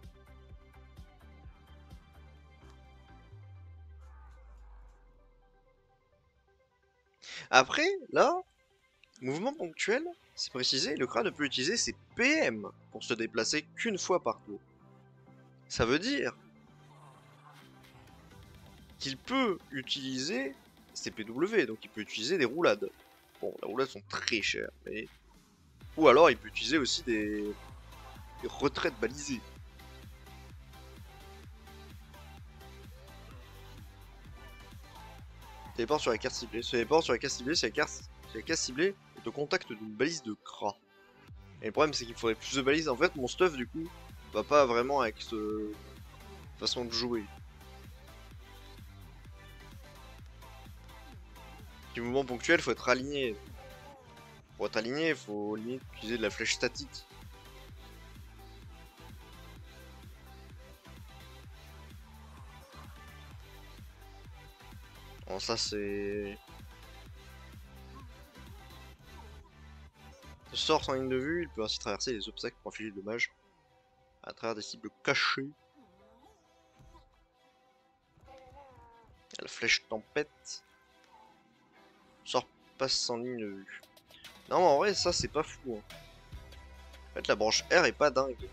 Après, là, mouvement ponctuel, c'est précisé, le crâne ne peut utiliser ses PM pour se déplacer qu'une fois par tour. Ça veut dire qu'il peut utiliser ses PW, donc il peut utiliser des roulades. Bon, les roulades sont très chères, mais... Ou alors il peut utiliser aussi des retraites balisées. Téléport sur la carte ciblée. Ce téléport sur la carte ciblée, si la carte ciblée est au contact d'une balise de Kra. Et le problème, c'est qu'il faudrait plus de balises. En fait, mon stuff, du coup, va pas vraiment avec cette façon de jouer. Du mouvement ponctuel, faut être aligné. Pour être aligné, il faut limite utiliser de la flèche statique. Bon, ça, c'est... Le sort sans ligne de vue, il peut ainsi traverser les obstacles pour infliger de dommages à travers des cibles cachées. La flèche tempête. Le sort passe sans ligne de vue. Non, en vrai, ça, c'est pas fou. Hein. En fait, la branche R est pas dingue.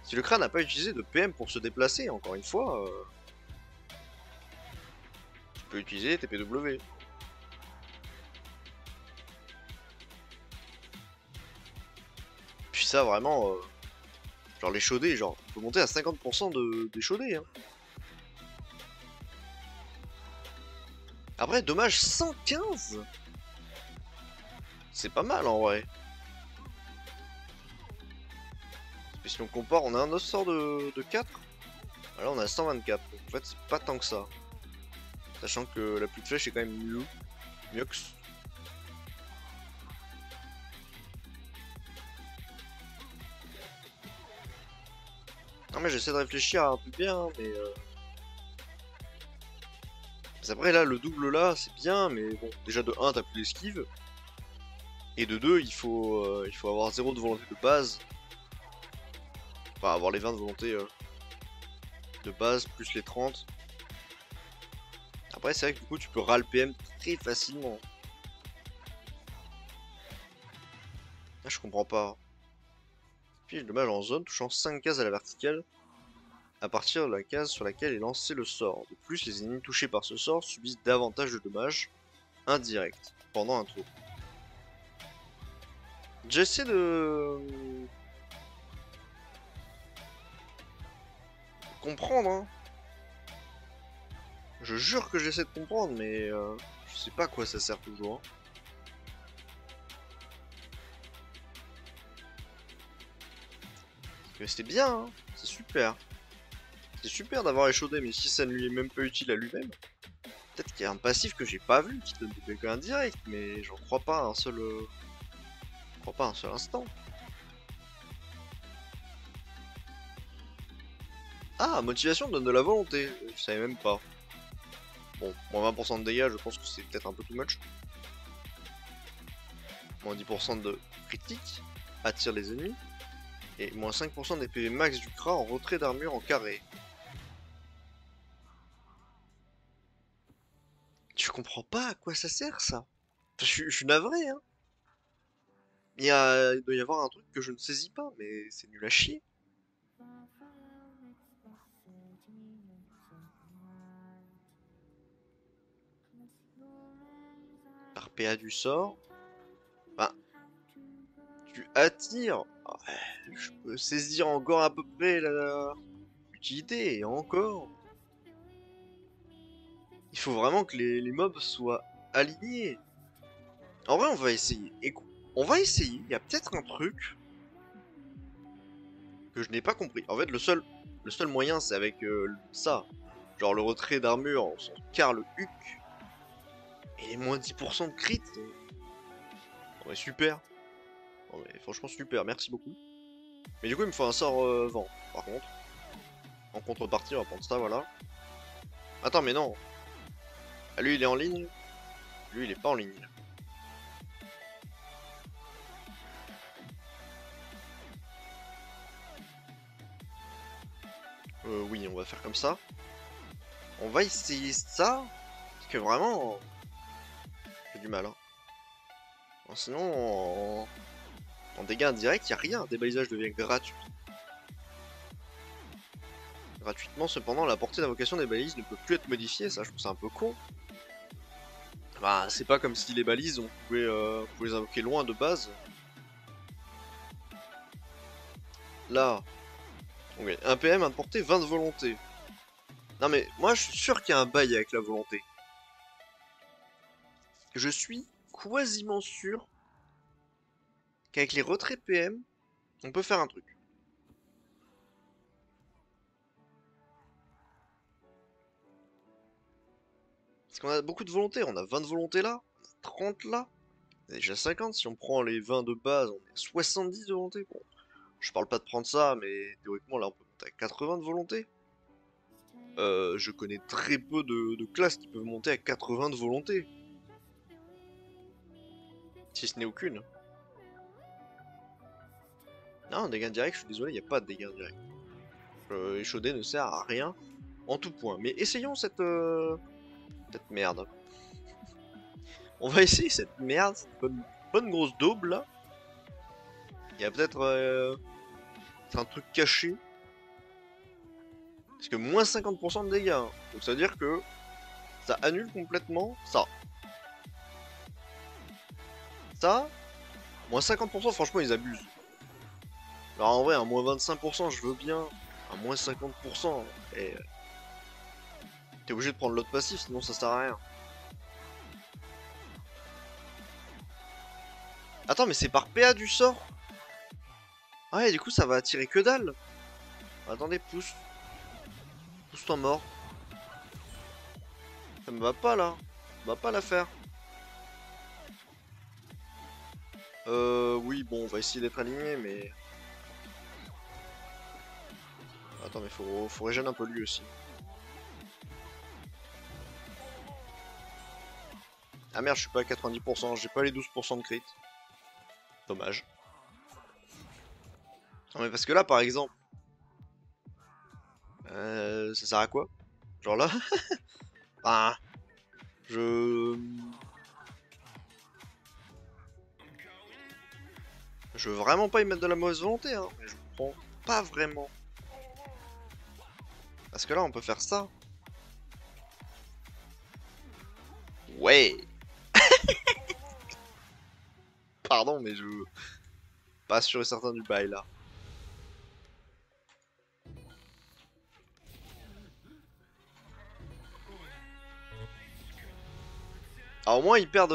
Si le crâne n'a pas utilisé de PM pour se déplacer, encore une fois, tu peux utiliser tes PW. Puis ça, vraiment, genre les chaudés, genre, on peut monter à 50% des chaudés. Hein. Après, dommage 115. C'est pas mal en vrai. Et si on compare, on a un autre sort de 4. Là, on a 124. Donc, en fait, c'est pas tant que ça. Sachant que la pluie de flèche est quand même mieux. Mieux que... Non mais j'essaie de réfléchir un peu bien, mais... Après là, le double là, c'est bien, mais bon, déjà de 1, t'as plus d'esquive. Et de 2, il faut avoir 0 de volonté de base. Enfin, avoir les 20 de volonté de base, plus les 30. Après, c'est vrai que du coup, tu peux ras le PM très facilement. Là, je comprends pas. Puis, dommage en zone, touchant 5 cases à la verticale, à partir de la case sur laquelle est lancé le sort. De plus, les ennemis touchés par ce sort subissent davantage de dommages indirects pendant un tour. J'essaie de comprendre, hein. Je jure que j'essaie de comprendre, mais je sais pas à quoi ça sert toujours. Hein. Mais c'était bien, hein. C'est super. C'est super d'avoir échaudé, mais si ça ne lui est même pas utile à lui-même, peut-être qu'il y a un passif que j'ai pas vu qui donne des dégâts indirects, mais j'en crois pas un seul. Je crois pas un seul instant. Ah, motivation donne de la volonté. Je savais même pas. Bon, moins 20% de dégâts, je pense que c'est peut-être un peu too much. Moins 10% de critique, attire les ennemis. Et moins 5% des PV max du Kra en retrait d'armure en carré. Je comprends pas à quoi ça sert ça. Je suis navré, hein. Il doit y avoir un truc que je ne saisis pas, mais c'est nul à chier. Par PA du sort. Bah, tu attires. Ouais, je peux saisir encore à peu près l'utilité, et encore. Il faut vraiment que les mobs soient alignés. En vrai, on va essayer. Écoute, on va essayer. Il y a peut-être un truc que je n'ai pas compris. En fait, le seul moyen, c'est avec ça. Genre le retrait d'armure, on s'en carre le huc. Et les moins 10% de crit. Ouais, super. Non, mais franchement, super. Merci beaucoup. Mais du coup, il me faut un sort vent. Par contre, en contrepartie, on va prendre ça, voilà. Attends, mais non. Ah, lui, il est en ligne. Lui, il est pas en ligne. Oui, on va faire comme ça. On va essayer ça. Parce que vraiment, j'ai du mal. Hein. Sinon, en dégâts indirects, il a rien. Débalisage devient gratuit. Gratuitement, cependant, la portée d'invocation des balises ne peut plus être modifiée. Ça, je trouve ça un peu con. Bah, c'est pas comme si les balises, on pouvait les invoquer loin de base. Là, on gagne 1 PM, 1 de portée, 20 de volonté. Non mais, moi, je suis sûr qu'il y a un bail avec la volonté. Je suis quasiment sûr qu'avec les retraits PM, on peut faire un truc. Parce qu'on a beaucoup de volonté, on a 20 de volonté là, on a 30 là, on a déjà 50, si on prend les 20 de base, on est à 70 de volonté. Bon, je parle pas de prendre ça, mais théoriquement là on peut monter à 80 de volonté. Je connais très peu de classes qui peuvent monter à 80 de volonté. Si ce n'est aucune. Non, dégâts directs, je suis désolé, il n'y a pas de dégâts directs. Échaudé ne sert à rien en tout point. Mais essayons cette merde. On va essayer cette merde, cette bonne grosse daube là. Il y a peut-être un truc caché. Parce que moins 50% de dégâts. Hein. Donc ça veut dire que ça annule complètement ça. Ça, moins 50%, franchement ils abusent. Alors en vrai, un moins 25%, je veux bien. Un moins 50%. Et t'es obligé de prendre l'autre passif, sinon ça sert à rien. Attends, mais c'est par PA du sort. Ah ouais, du coup ça va attirer que dalle. Attendez, pousse. Pousse-toi mort. Ça me va pas là. Ça va pas la faire. Oui, bon, on va essayer d'être aligné, mais... Attends, mais faut régénérer un peu lui aussi. Ah merde, je suis pas à 90%, j'ai pas les 12% de crit. Dommage. Non mais parce que là, par exemple... ça sert à quoi? Genre là? Ah, je... Je veux vraiment pas y mettre de la mauvaise volonté, hein. Mais je comprends pas vraiment. Parce que là, on peut faire ça. Ouais! Pardon, mais je... Pas sûr et certain du bail, là. Alors au moins, ils perdent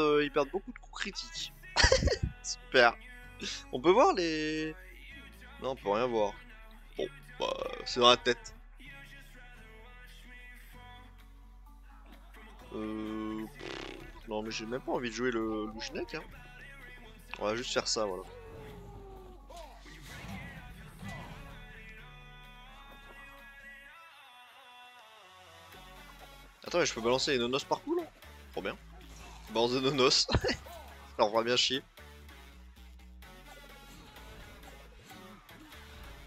beaucoup de coups critiques. Super. On peut voir les... Non, on peut rien voir. Bon, bah, c'est dans la tête. Non, mais j'ai même pas envie de jouer le Louchnek, hein. On va juste faire ça, voilà. Attends, mais je peux balancer les nonos partout, là? Trop bien. Balance de nonos. Alors, on va bien chier.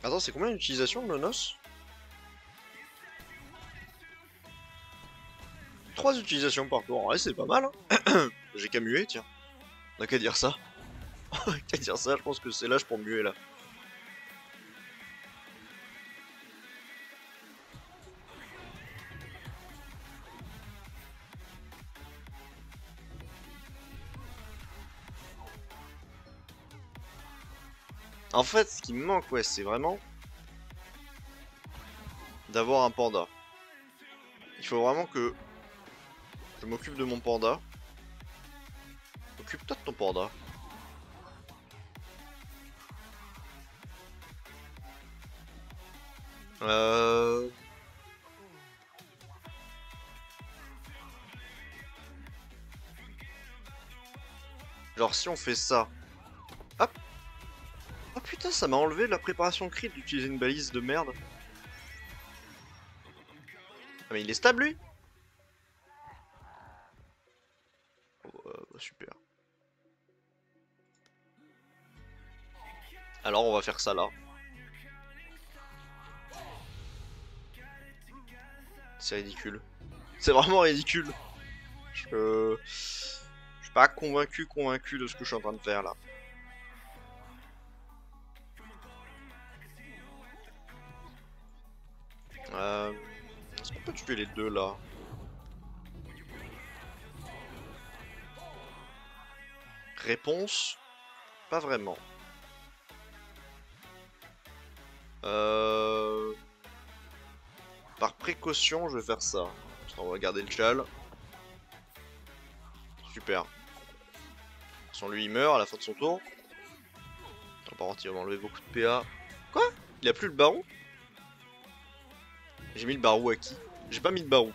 Attends, c'est combien d'utilisation, le nonos? 3 utilisations par tour. Ouais, c'est pas mal, hein. J'ai qu'à muer, tiens. On a qu'à dire ça. Qu'à dire ça, je pense que c'est l'âge pour muer là. En fait, ce qui me manque, ouais, c'est vraiment d'avoir un panda. Il faut vraiment que je m'occupe de mon panda. Occupe-toi de ton panda. Euh... Genre si on fait ça. Hop. Oh putain, ça m'a enlevé de la préparation crit d'utiliser une balise de merde. Ah mais il est stable lui. Bah, super. Alors on va faire ça là. C'est ridicule. C'est vraiment ridicule. Je suis pas convaincu de ce que je suis en train de faire là. Est-ce qu'on peut tuer les deux là? Réponse? Pas vraiment. Par précaution, je vais faire ça. On va garder le châle. Super. Sans lui, il meurt à la fin de son tour. Par contre, il va m'enlever beaucoup de PA. Quoi? Il a plus le barou? J'ai mis le barou à qui? J'ai pas mis de barou.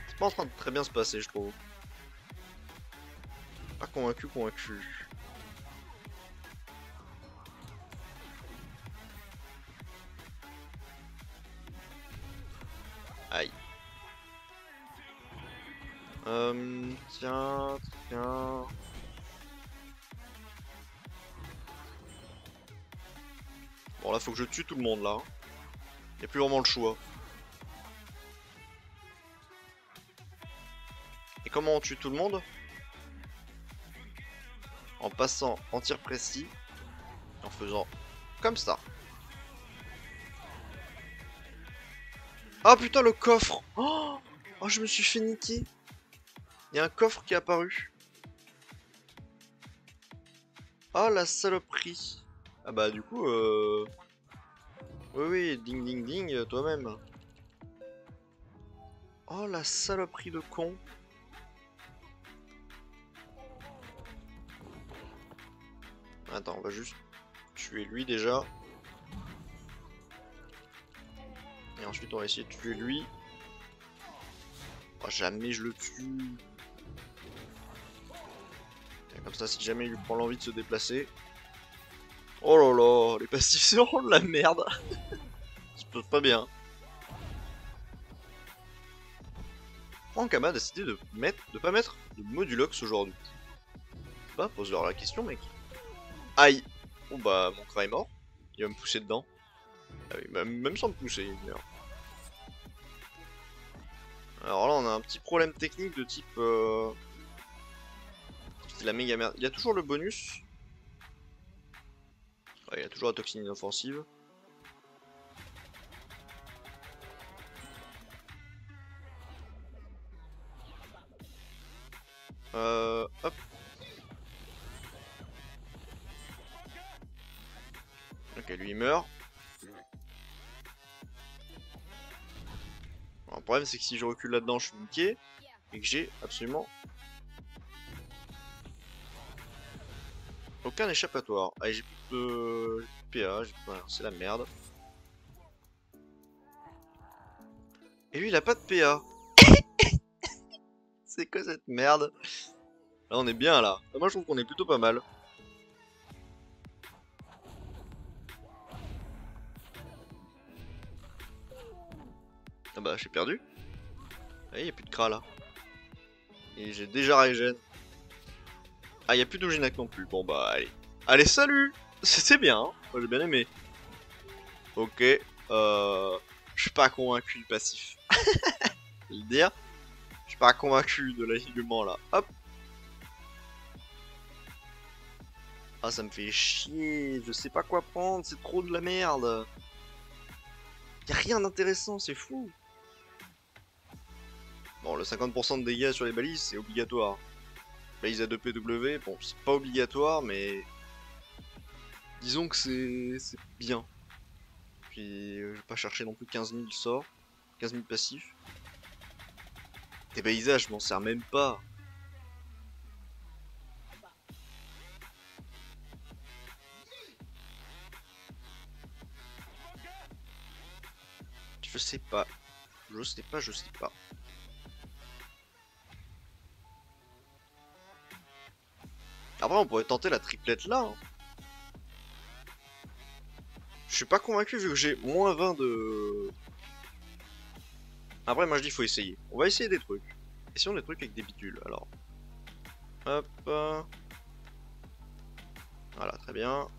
C'est pas en train de très bien se passer, je trouve. Pas convaincu. Aïe. Tiens. Bon là faut que je tue tout le monde là. Y a plus vraiment le choix. Et comment on tue tout le monde? En passant en tir précis. En faisant comme ça. Ah putain le coffre. Oh, je me suis fait niquer. Il y a un coffre qui est apparu. Oh la saloperie. Ah bah du coup oui, ding ding ding, toi-même. Oh la saloperie de con. Attends, on va juste tuer lui déjà. Et ensuite on va essayer de tuer lui. Oh, jamais je le tue. Et comme ça, si jamais il lui prend l'envie de se déplacer. Oh là là, les passifs c'est vraiment de la merde. Ça peut pas bien. Franck a décidé de pas mettre de modulox aujourd'hui. Je sais pas, pose-leur la question, mec. Aïe. Bon bah, mon crat est mort. Il va me pousser dedans. Ah oui, même sans me pousser, il meurt. Alors là, on a un petit problème technique de type... la méga merde. Il y a toujours le bonus. Ouais, il y a toujours la toxine inoffensive. Hop. Ok, lui il meurt. Alors, le problème c'est que si je recule là-dedans, je suis niqué. Et que j'ai absolument aucun échappatoire. Allez, j'ai plus de PA, voilà, c'est la merde. Et lui il a pas de PA. C'est quoi cette merde? Là on est bien là. Moi je trouve qu'on est plutôt pas mal. Ah bah j'ai perdu. Ah il y a plus de Kra là. Et j'ai déjà régène. Ah il y a plus d'Oginac non plus. Bon bah allez. Allez salut. C'était bien, hein. Moi j'ai bien aimé. Ok. Je suis pas convaincu du passif. Je vais le dire. Je suis pas convaincu de l'alignement là. Hop. Ah, ça me fait chier. Je sais pas quoi prendre. C'est trop de la merde. Y'a rien d'intéressant, c'est fou. Bon, le 50% de dégâts sur les balises, c'est obligatoire. Balise à 2 PW, bon, c'est pas obligatoire, mais disons que c'est bien. Puis, je vais pas chercher non plus 15 000 sorts, 15 000 passifs. Des balisages, je m'en sers même pas. Je sais pas. Je sais pas, je sais pas. Après, on pourrait tenter la triplette là. Hein. Je suis pas convaincu vu que j'ai moins 20 de... Après, moi je dis faut essayer. On va essayer des trucs. Essayons des trucs avec des bidules, alors. Hop. Voilà, très bien.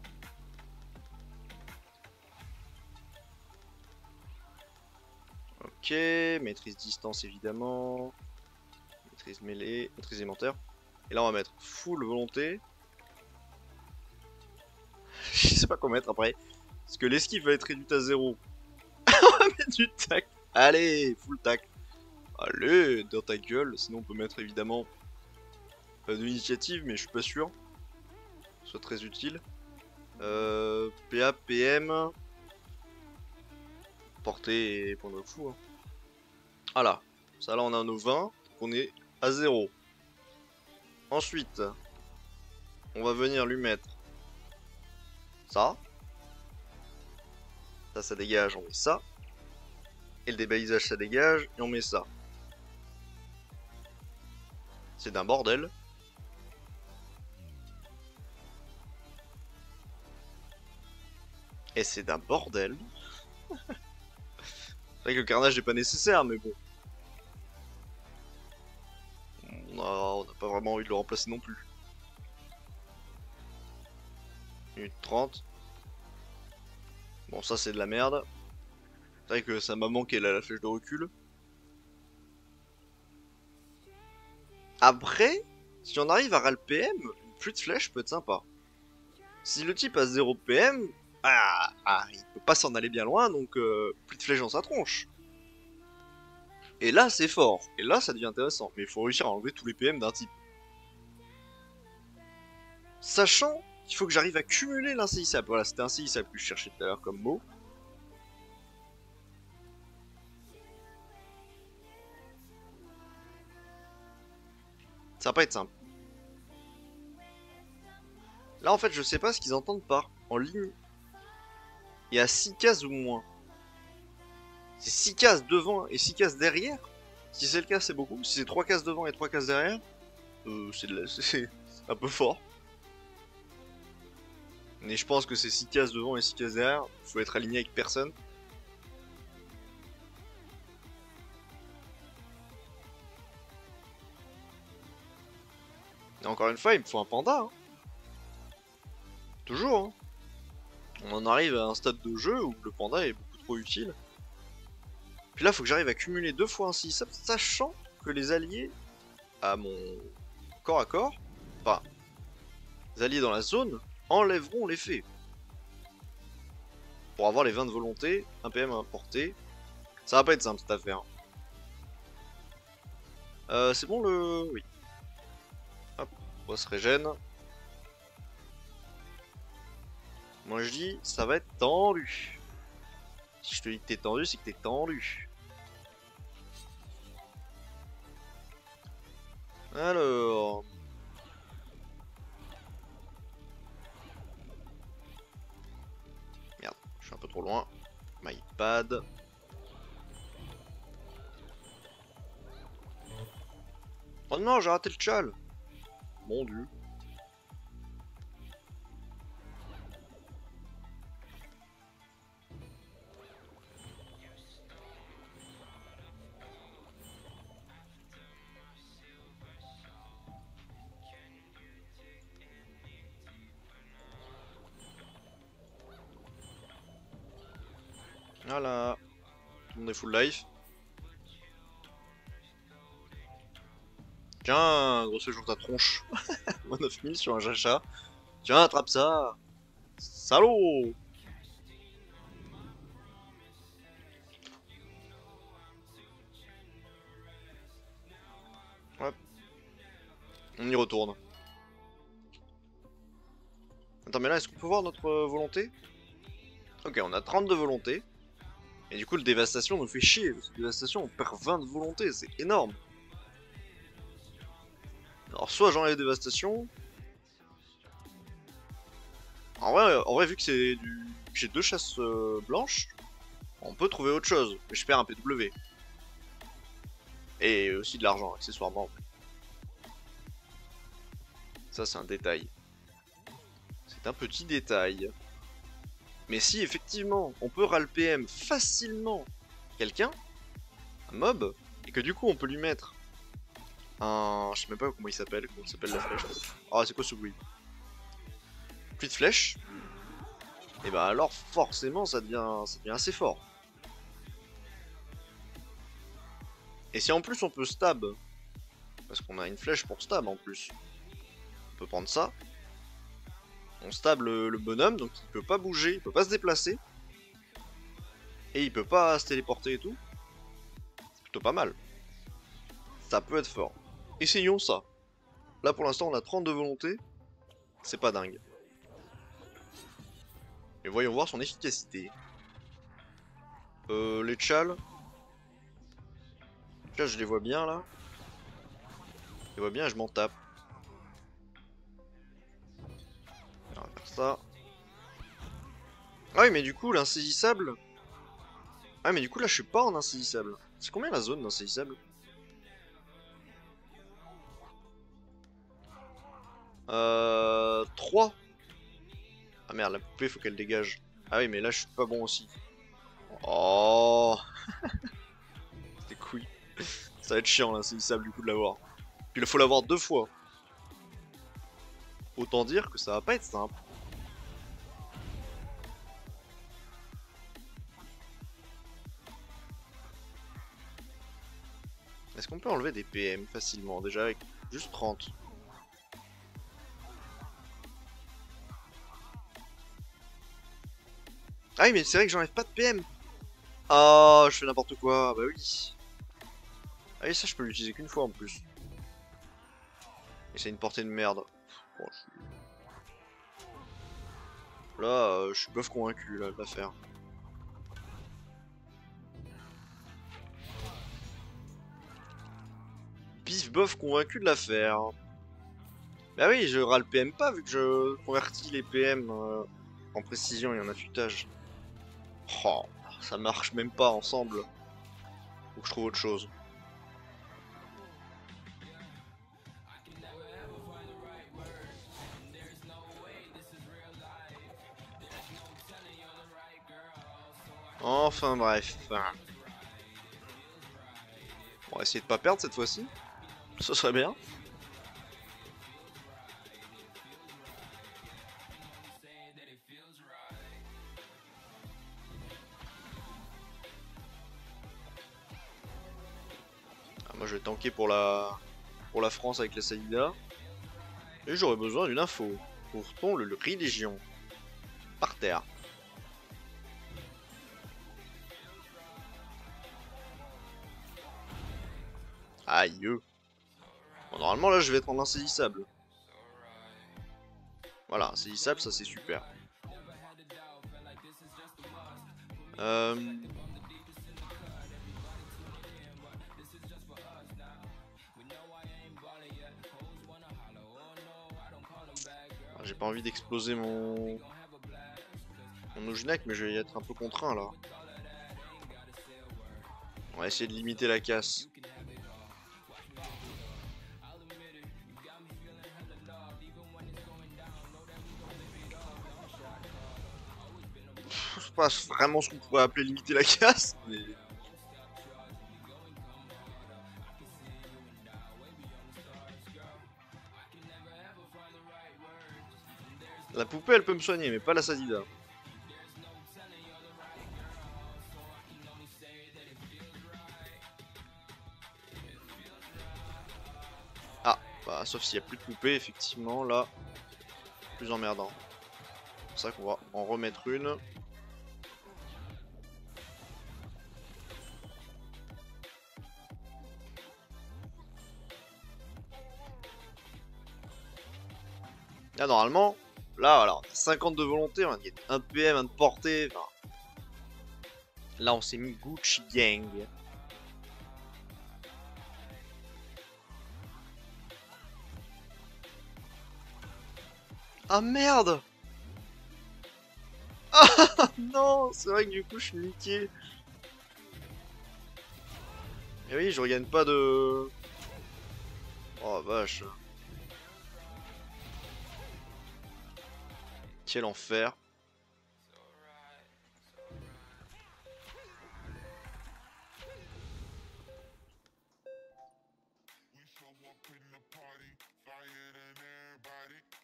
Ok, maîtrise distance évidemment. Maîtrise mêlée, maîtrise élémentaire. Et là on va mettre full volonté. Je sais pas quoi mettre après. Parce que l'esquive va être réduite à 0. On va mettre du tac. Allez, full tac. Allez, dans ta gueule. Sinon on peut mettre évidemment de l'initiative, mais je suis pas sûr. Que ce soit très utile. PA, PM. Portée et point de fou. Hein. Voilà. Ça là on a nos 20. Donc on est à 0. Ensuite, on va venir lui mettre ça. Ça dégage, on met ça. Et le débalisage, ça dégage, et on met ça. C'est d'un bordel. Et c'est d'un bordel. C'est vrai que le carnage n'est pas nécessaire, mais bon. On n'a pas vraiment envie de le remplacer non plus. Minute 30. Bon, ça c'est de la merde. C'est vrai que ça m'a manqué là, la flèche de recul. Après, si on arrive à ral PM, une pluie de flèche peut être sympa. Si le type a 0 PM, il peut pas s'en aller bien loin, donc pluie de flèche dans sa tronche. Et là, c'est fort. Et là, ça devient intéressant. Mais il faut réussir à enlever tous les PM d'un type. Sachant qu'il faut que j'arrive à cumuler l'insaisissable. Voilà, c'était insaisissable que je cherchais tout à l'heure comme mot. Ça va pas être simple. Là, en fait, je sais pas ce qu'ils entendent par en ligne. Il y a 6 cases ou moins. C'est 6 cases devant et 6 cases derrière. Si c'est le cas, c'est beaucoup. Si c'est 3 cases devant et 3 cases derrière, c'est un peu fort. Mais je pense que c'est 6 cases devant et 6 cases derrière. Faut être aligné avec personne. Et encore une fois, il me faut un panda. Hein. Toujours. Hein. On en arrive à un stade de jeu où le panda est beaucoup trop utile. Puis là, faut que j'arrive à cumuler 2 fois un 6, sachant que les alliés à mon corps à corps, enfin, les alliés dans la zone, enlèveront l'effet. Pour avoir les 20 de volonté, 1 PM à portée. Ça va pas être simple cette affaire. C'est bon le... Oui. Hop, on se régène. Moi je dis, ça va être tendu. Si je te dis que t'es tendu, c'est que t'es tendu. Alors... Merde, je suis un peu trop loin. My bad. Oh non, j'ai raté le tchal. Mon dieu. Voilà. Tout le monde est full life. Tiens, gros séjour ta tronche. Moins 9000 sur un chacha. Tiens, attrape ça. Salaud. Ouais, on y retourne. Attends, mais là, est-ce qu'on peut voir notre volonté? Ok, on a 32 volontés. Et du coup, le dévastation nous fait chier. Parce que dévastation, on perd 20 de volonté, c'est énorme. Alors, soit j'enlève dévastation. En vrai vu que c'est du... que j'ai deux chasses blanches, on peut trouver autre chose. Mais je perds un PW. Et aussi de l'argent, accessoirement. Ça, c'est un détail. C'est un petit détail. Mais si, effectivement, on peut ral PM facilement quelqu'un, un mob, et que du coup, on peut lui mettre un... Je sais même pas comment il s'appelle la flèche. Ah, c'est quoi ce bruit? Pluie de flèche. Et bah alors, forcément, ça devient assez fort. Et si en plus on peut stab, parce qu'on a une flèche pour stab en plus, on peut prendre ça. On stab le bonhomme, donc il peut pas bouger, il peut pas se déplacer. Et il peut pas se téléporter et tout. C'est plutôt pas mal. Ça peut être fort. Essayons ça. Là pour l'instant on a 32 volontés. C'est pas dingue. Et voyons voir son efficacité. Les tchals. Là je les vois bien là. Je les vois bien et je m'en tape. On va faire ça. Ah oui mais du coup l'insaisissable. Ah mais du coup là je suis pas en insaisissable. C'est combien la zone d'insaisissable? 3. Ah merde, la poupée faut qu'elle dégage. Ah oui mais là je suis pas bon aussi. Oh, c'était couille. Ça va être chiant l'insaisissable du coup de l'avoir. Puis il faut l'avoir deux fois. Autant dire que ça va pas être simple. Est-ce qu'on peut enlever des PM facilement déjà avec juste 30? Ah oui mais c'est vrai que j'enlève pas de PM. Ah, je fais n'importe quoi. Bah oui. Ah oui ça je peux l'utiliser qu'une fois en plus. Et c'est une portée de merde. Bon, là je suis bof convaincu là de l'affaire. Pif bof convaincu de l'affaire. Bah oui, je râle PM pas vu que je convertis les PM en précision et en affûtage. Oh, ça marche même pas ensemble. Faut que je trouve autre chose. Enfin bref. On va essayer de pas perdre cette fois-ci. Ce serait bien. Ah, moi je vais tanker pour la France avec la Salida. Et j'aurais besoin d'une info. Trouve-t-on le riz Légion? Par terre. Aïe. Bon, normalement là je vais être en insaisissable. Voilà, insaisissable ça c'est super. Euh... J'ai pas envie d'exploser mon Ojunak, mais je vais y être un peu contraint là. On va essayer de limiter la casse. C'est pas vraiment ce qu'on pourrait appeler limiter la casse, mais... La poupée elle peut me soigner, mais pas la Sadida. Bah, sauf s'il n'y a plus de poupées, effectivement, là, plus emmerdant. C'est pour ça qu'on va en remettre une. Là, normalement, là, voilà, on a 50 de volonté, on a gagné 1 PM, 1 de portée. Enfin, là, on s'est mis Gucci Gang. Ah merde! Ah non, c'est vrai que du coup, je suis niqué. Et oui, je regagne pas de... Oh vache. Quel enfer.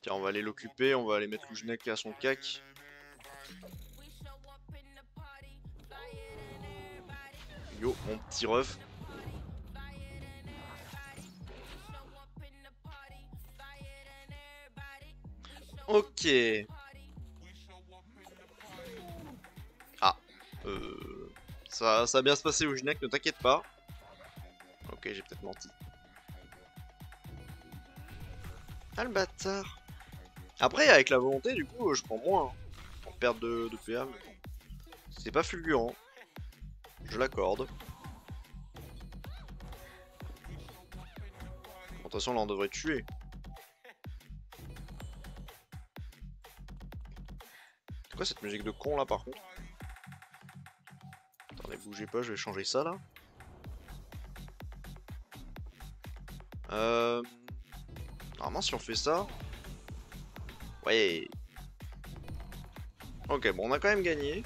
Tiens, on va aller l'occuper, on va aller mettre Loujnek à son cac. Yo, mon petit ref. Ok. Ah. Ça va bien se passer, Loujnek, ne t'inquiète pas. Ok, j'ai peut-être menti. Ah le bâtard. Après, avec la volonté, du coup, je prends moins. Hein, en perte de PA, mais bon. C'est pas fulgurant. Je l'accorde. De toute façon, là, on devrait tuer. C'est quoi cette musique de con, là, par contre? Attendez, bougez pas, je vais changer ça, là. Normalement, si on fait ça... Ouais. Ok, bon, on a quand même gagné.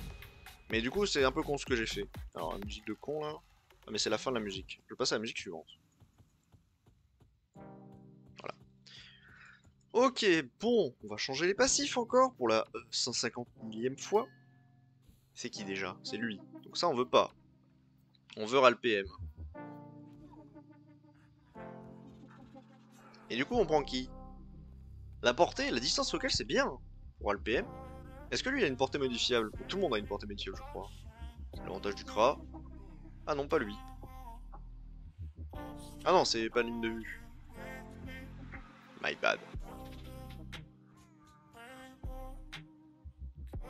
Mais du coup, c'est un peu con ce que j'ai fait. Alors, la musique de con, là... Ah, mais c'est la fin de la musique. Je passe à la musique suivante. Voilà. Ok, bon, on va changer les passifs encore pour la 150 millième fois. C'est qui déjà? C'est lui. Donc ça, on veut pas. On veut RAL PM. Et du coup, on prend qui? La portée, la distance focale, c'est bien pour RAL PM. Est-ce que lui, il a une portée modifiable? Tout le monde a une portée modifiable, je crois. C'est l'avantage du CRA. Ah non, pas lui. Ah non, c'est pas ligne de vue. My bad.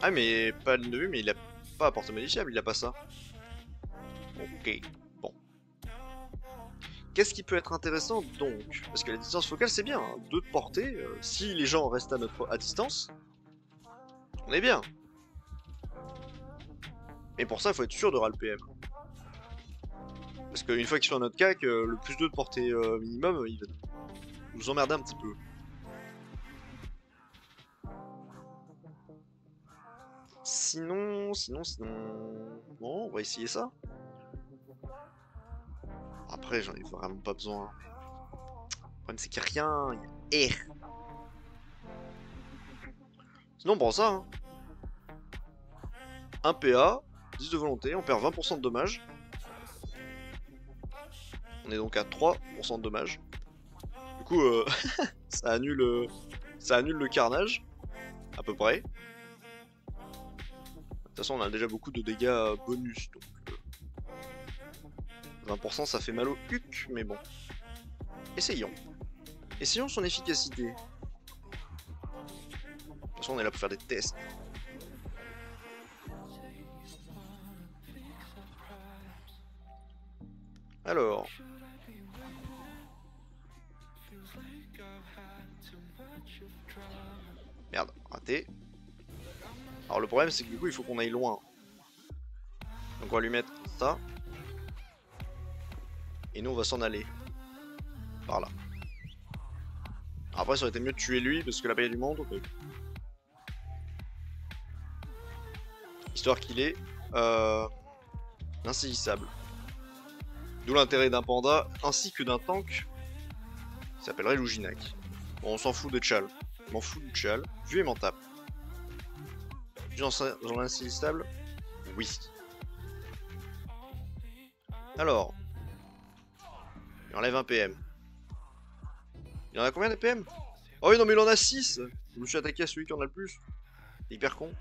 Ah mais pas ligne de vue, mais il a pas portée modifiable, il a pas ça. Ok, bon. Qu'est-ce qui peut être intéressant donc? Parce que la distance focale c'est bien, hein. 2 de portée, si les gens restent à distance, on est bien. Mais pour ça, il faut être sûr de RAL PM. Parce qu'une fois qu'ils sont à notre CAC, le plus 2 de portée minimum, il va nous emmerder un petit peu. Sinon... Bon, on va essayer ça. Après, j'en ai vraiment pas besoin. Le problème, c'est qu'il n'y a rien. Il y a R. Sinon, on prend ça. Hein. 1 PA, 10 de volonté, on perd 20% de dommages. On est donc à 3% de dommages. Du coup, ça annule le carnage, à peu près. De toute façon, on a déjà beaucoup de dégâts bonus, donc 20% ça fait mal au huc, mais bon. Essayons. Essayons son efficacité. De toute façon, on est là pour faire des tests. Alors. Merde, raté. Alors le problème c'est que du coup il faut qu'on aille loin. Donc on va lui mettre ça. Et nous on va s'en aller. Par là. Après ça aurait été mieux de tuer lui parce que là-bas il y a du monde. Donc... Histoire qu'il est insaisissable. D'où l'intérêt d'un panda ainsi que d'un tank qui s'appellerait Loujnek. Bon, on s'en fout de Chal. Je m'en fous de Chal. Vu et m'en tape. Dans l'insaisissable? Oui. Alors. Il enlève un PM. Il en a combien des PM? Oh oui, non, mais il en a 6. Je me suis attaqué à celui qui en a le plus. Hyper con.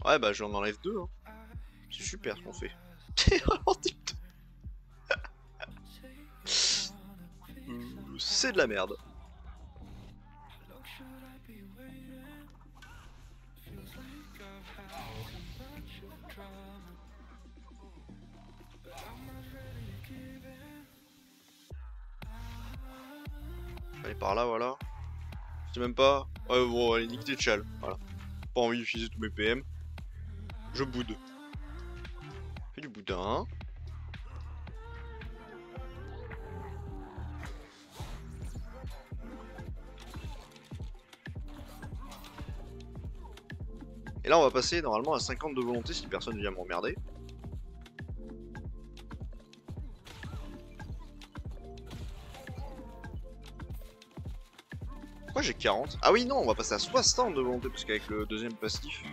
Ouais, bah j'en enlève 2. Hein. C'est super ce qu'on fait. C'est vraiment TikTok. C'est de la merde. Allez par là, voilà. Je sais même pas. Ouais, bon, allez, nique tes tchals. Voilà. Pas envie d'utiliser tous mes PM. Je boude. Fais du boudin. Et là, on va passer normalement à 50 de volonté si personne vient m'emmerder. Pourquoi j'ai 40? Ah oui, non, on va passer à 60 de volonté parce qu'avec le deuxième passif.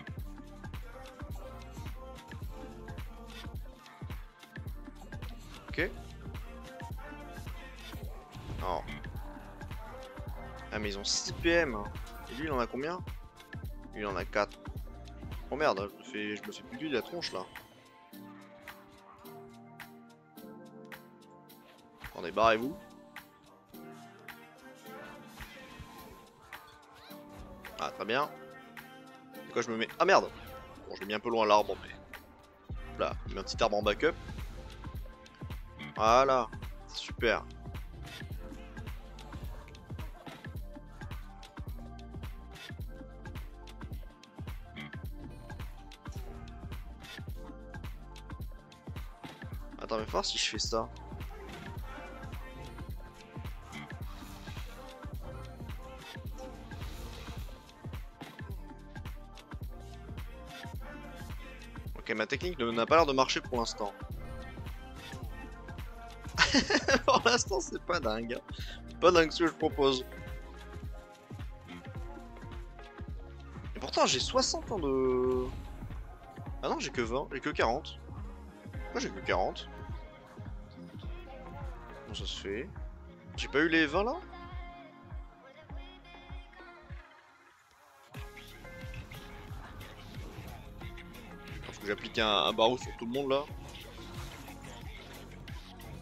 Ok. Alors. Ah, mais ils ont 6 PM. Et lui, il en a combien? Lui, il en a 4. Oh merde, je me fais plus la tronche là. Attendez, barrez-vous. Ah, très bien. C'est quoi, je me mets. Ah merde! Bon, je l'ai mis un peu loin l'arbre, mais. Là, je mets un petit arbre en backup. Voilà, super. Attends, mais faut voir si je fais ça. Ok, ma technique n'a pas l'air de marcher pour l'instant. Pour l'instant, c'est pas dingue. Pas dingue ce que je propose. Et pourtant, j'ai 60 ans de... Ah non, j'ai que 20, j'ai que 40. Pourquoi j'ai que 40? Comment ça se fait? J'ai pas eu les 20 là? Faut que j'applique un barreau sur tout le monde là.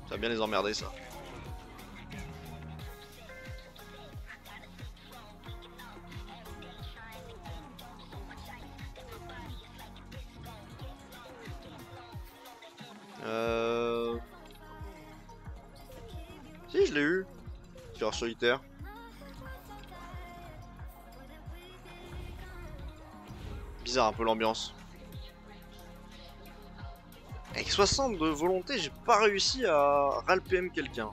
Ça va bien les emmerder ça. Si, je l'ai eu. Sur solitaire. Bizarre un peu l'ambiance. Avec 60 de volonté, j'ai pas réussi à ralpm quelqu'un.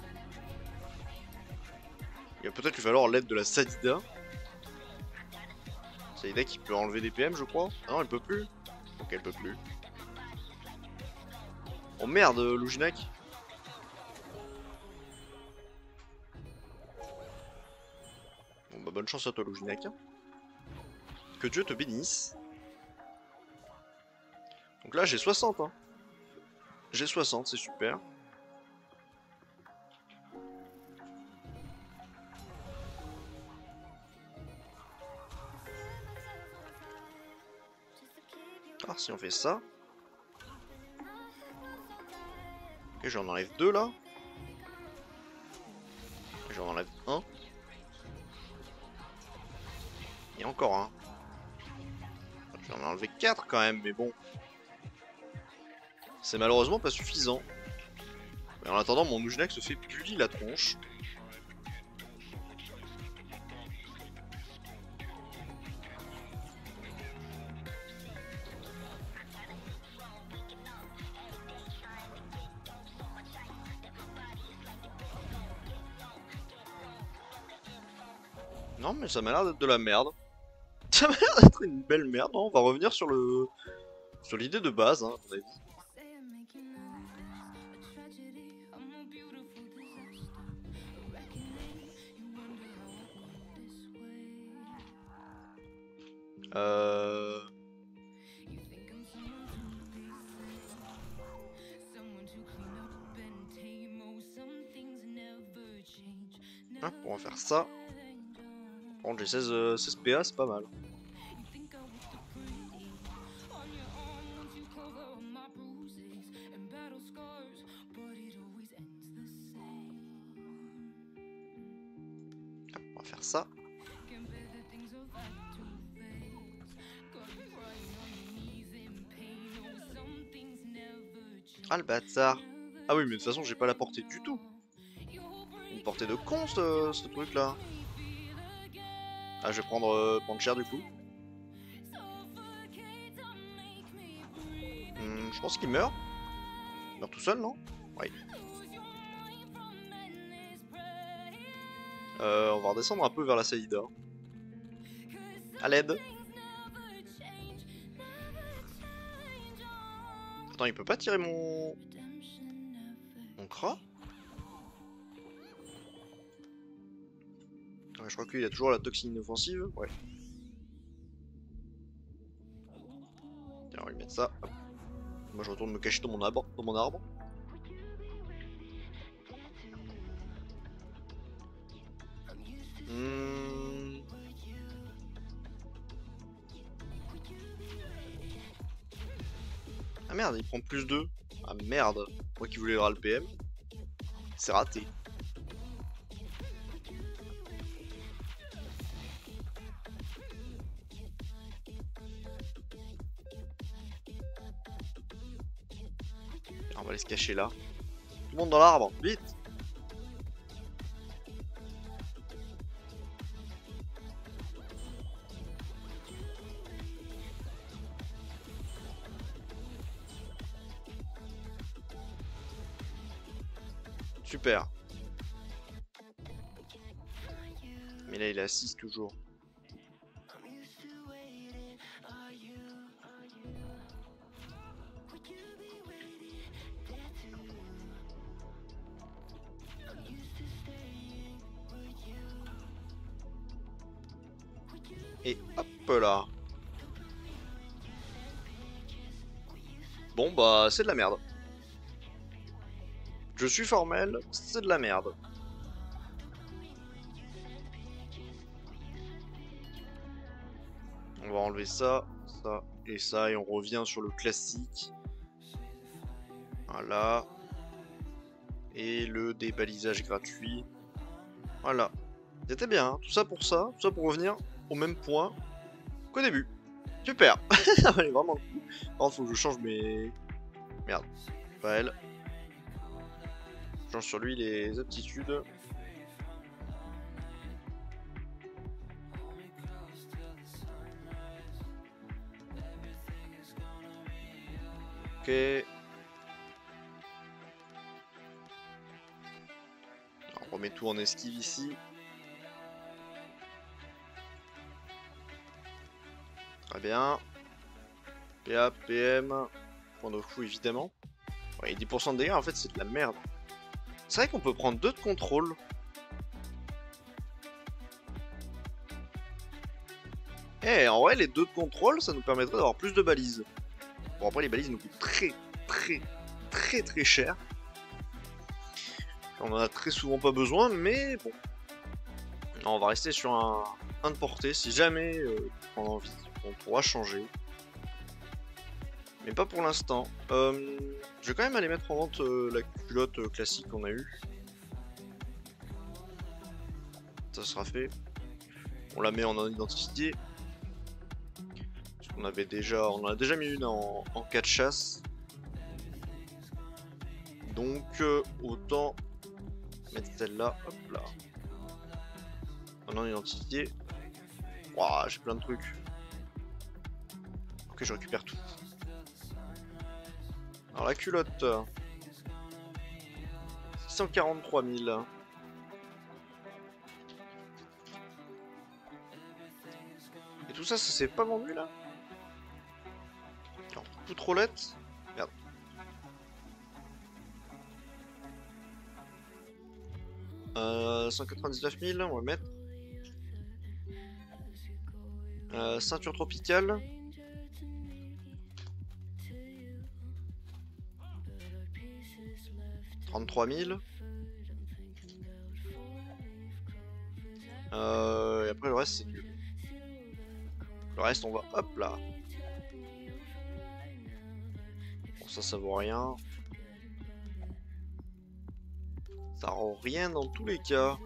Il va peut-être lui falloir l'aide de la Sadida. Sadida qui peut enlever des PM, je crois. Ah non, elle peut plus. Ok, elle peut plus. Oh merde, Luginak. Bon bah bonne chance à toi, Luginak. Que Dieu te bénisse. Donc là, j'ai 60, hein. J'ai 60, c'est super. Alors si on fait ça. Ok, j'en enlève 2 là. J'en enlève 1. Et encore un. J'en ai enlevé 4 quand même, mais bon. C'est malheureusement pas suffisant. Mais en attendant, mon Nugenak se fait bully la tronche. Non, mais ça m'a l'air d'être de la merde. Ça m'a l'air d'être une belle merde. Non, on va revenir sur le sur l'idée de base, hein, à mon avis. Euh... Hein, on va faire ça. Par contre, j'ai 16 PA, c'est pas mal. Hop, on va faire ça. Ah le bâtard. Ah oui, mais de toute façon, j'ai pas la portée du tout. Une portée de con ce truc là. Ah, je vais prendre cher du coup. Je pense qu'il meurt. Il meurt tout seul, non? Oui. On va redescendre un peu vers la Saïda. À l'aide. Attends, il peut pas tirer mon Kra? Ouais, je crois qu'il a toujours la toxine offensive. Ouais. Tiens, on va lui mettre ça. Hop. Moi, je retourne me cacher dans mon arbre. Ah merde, il prend plus 2. Ah merde. Moi qui voulais le PM. C'est raté. On va aller se cacher là. Tout le monde dans l'arbre, vite! Super. Mais là il est à 6 toujours. Et hop là. Bon bah c'est de la merde. Je suis formel, c'est de la merde. On va enlever ça, ça et ça et on revient sur le classique. Voilà. Et le débalisage gratuit. Voilà. C'était bien, hein. Tout ça pour revenir au même point qu'au début. Super. Ça valait vraiment le coup. Par contre, faut que je change mes... Merde. Pas elle. Je change sur lui les aptitudes. Ok. On remet tout en esquive ici. Très bien. PA, PM. Point de fou évidemment. Ouais, 10% de dégâts en fait c'est de la merde. C'est vrai qu'on peut prendre 2 de contrôle. Eh, en vrai les 2 de contrôle ça nous permettrait d'avoir plus de balises. Bon après les balises nous coûtent très cher. On en a très souvent pas besoin mais bon. Non, on va rester sur un de portée. Si jamais on a envie, on pourra changer. Mais pas pour l'instant. Je vais quand même aller mettre en vente la culotte classique qu'on a eue. Ça sera fait. On la met en identité. Parce qu'on avait déjà, on en a déjà mis une en cas de chasse. Donc autant mettre celle-là. Hop là. En identité. Waouh, j'ai plein de trucs. Ok, je récupère tout. Alors la culotte. 643 000. Et tout ça, ça s'est pas vendu là? Alors, toute roulette. Merde. Euh, 199 000, on va mettre. Ceinture tropicale. $33 000. Et après le reste c'est nul. Le reste on va hop là. Bon ça vaut rien. Ça rend rien dans tous les cas.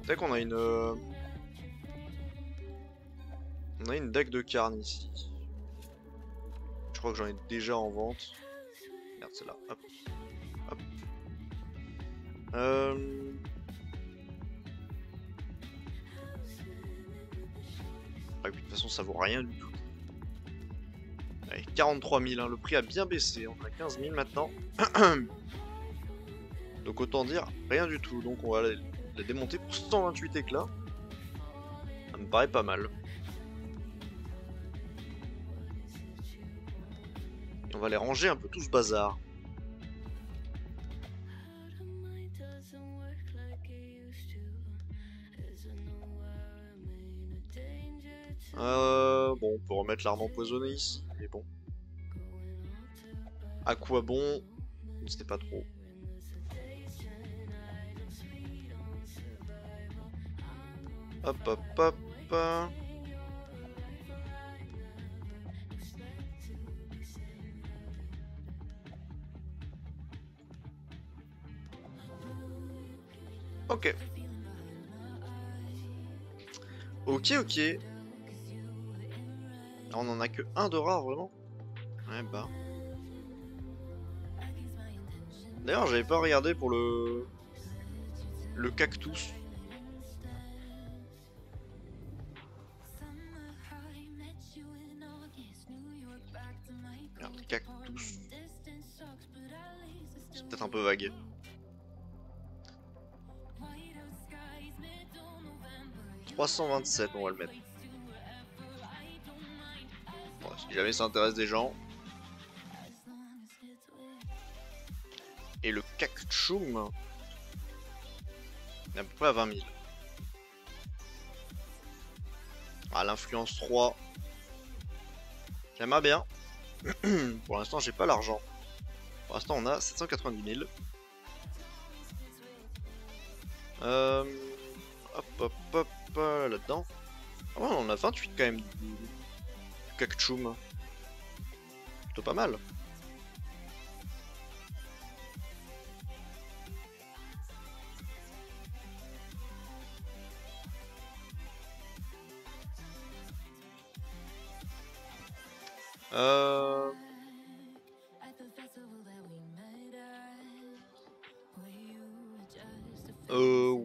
C'est qu'on a une... On a une dague de carne ici. Je crois que j'en ai déjà en vente. Merde, c'est là. Hop. Hop. Ah, de toute façon, ça vaut rien du tout. Allez, 43 000, hein. Le prix a bien baissé. On a 15 000 maintenant. Donc autant dire rien du tout. Donc on va la démonter pour 128 éclats. Ça me paraît pas mal. Et on va les ranger un peu tout ce bazar. Bon, on peut remettre l'arme empoisonnée ici, mais bon. À quoi bon? Je ne sais pas trop. Hop, hop, hop. Ok. Ok, ok. On en a que un de rare, vraiment? Ouais, bah. D'ailleurs, j'avais pas regardé pour le cactus. Merde, cactus. C'est peut-être un peu vague. « 327, on va le mettre. Bon, si jamais ça intéresse des gens. Et le cactchoum, il est à peu près à 20 000. Ah, l'influence 3. J'aimerais bien. Pour l'instant, j'ai pas l'argent. Pour l'instant, on a 790 000. Hop, hop, hop, là-dedans. Ah ouais, on a 28 quand même du cactchoum. Plutôt pas mal.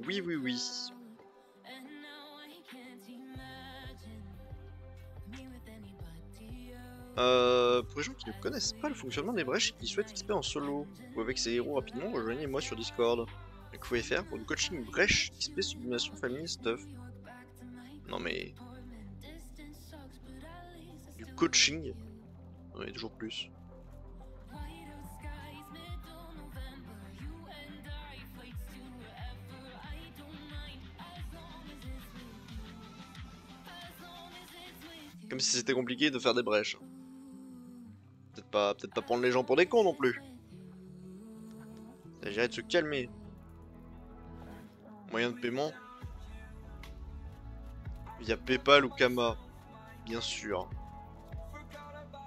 Oui, oui, oui. Pour les gens qui ne connaissent pas le fonctionnement des brèches et qui souhaitent XP en solo ou avec ses héros rapidement, rejoignez-moi sur Discord. Que vous pouvez faire pour du coaching brèche, XP, sublimation, famille, stuff. Non mais... Du coaching. On est toujours plus. Comme si c'était compliqué de faire des brèches. Peut-être pas prendre les gens pour des cons non plus. Il s'agirait de se calmer. Moyen de paiement via PayPal ou Kama. Bien sûr.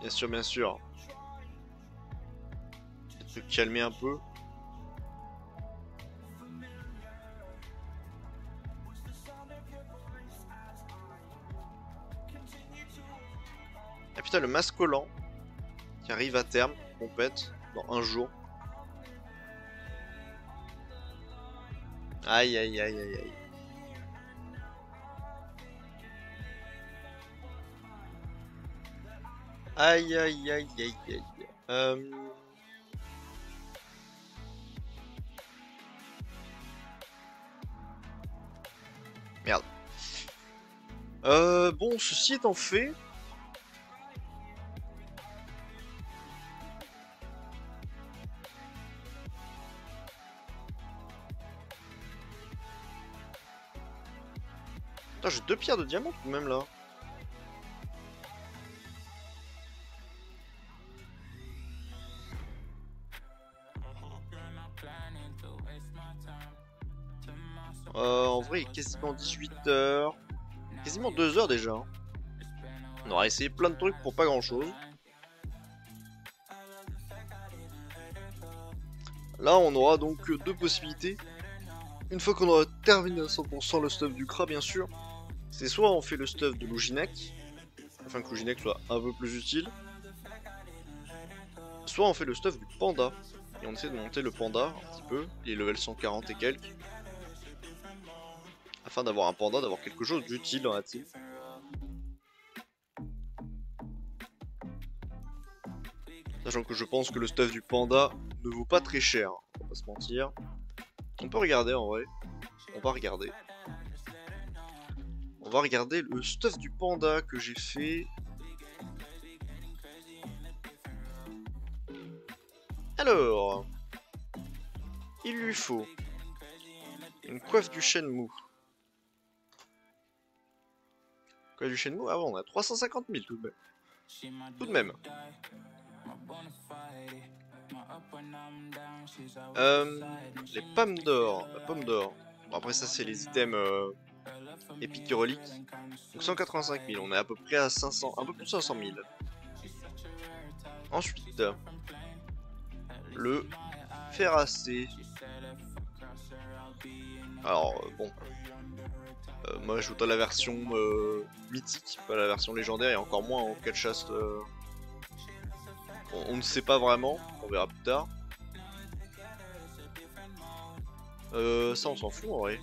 Bien sûr, bien sûr. Peut-être se calmer un peu. Ah putain, le mascolant qui arrive à terme, compète, dans un jour. Aïe aïe aïe aïe aïe. Aïe aïe aïe aïe aïe. Merde. Bon, ceci étant fait... Putain, j'ai 2 pierres de diamant tout de même là. soirée est quasiment 18 heures. Quasiment 2 heures déjà. Hein. On aura essayé plein de trucs pour pas grand chose. Là on aura donc deux possibilités. Une fois qu'on aura terminé à 100% le stuff du Kra bien sûr. C'est soit on fait le stuff de Luginak, afin que Luginak soit un peu plus utile. Soit on fait le stuff du panda. Et on essaie de monter le panda un petit peu. Il est level 140 et quelques. Afin d'avoir un panda, d'avoir quelque chose d'utile dans la team. Sachant que je pense que le stuff du panda ne vaut pas très cher, on va pas se mentir. On peut regarder en vrai. On va regarder. On va regarder le stuff du panda que j'ai fait. Alors, il lui faut une coiffe du Shenmue. Coiffe du Shenmue, ah bon, on a 350 000 tout de même. Tout de même. Les pommes d'or. La pomme d'or. Bon, après ça c'est les items épiques et reliques. Donc 185 000, on est à peu près à 500, un peu plus de 500 000. Ensuite, le ferracé. Alors bon, moi je voudrais la version mythique, pas la version légendaire et encore moins en cas de chasse. On ne sait pas vraiment, on verra plus tard. Ça on s'en fout en vrai.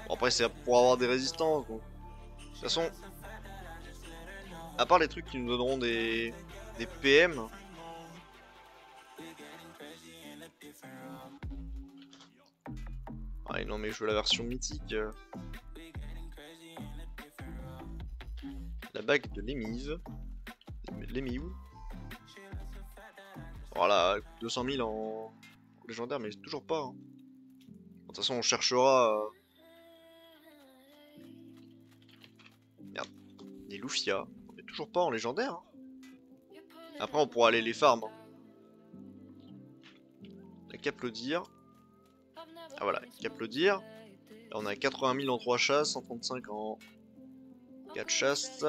Bon, après c'est pour avoir des résistances donc. De toute façon, à part les trucs qui nous donneront des PM. Ah non mais je veux la version mythique. La bague de l'émive. L'émive. Voilà, 200 000 en légendaire mais toujours pas. Hein. De toute façon on cherchera... Merde. Les Lufia. On est toujours pas en légendaire. Hein. Après on pourra aller les farm. Hein. La qu'applaudir. Ah voilà, qu'applaudir. Là on a 80 000 en 3 chasses, 135 en 4 chasses.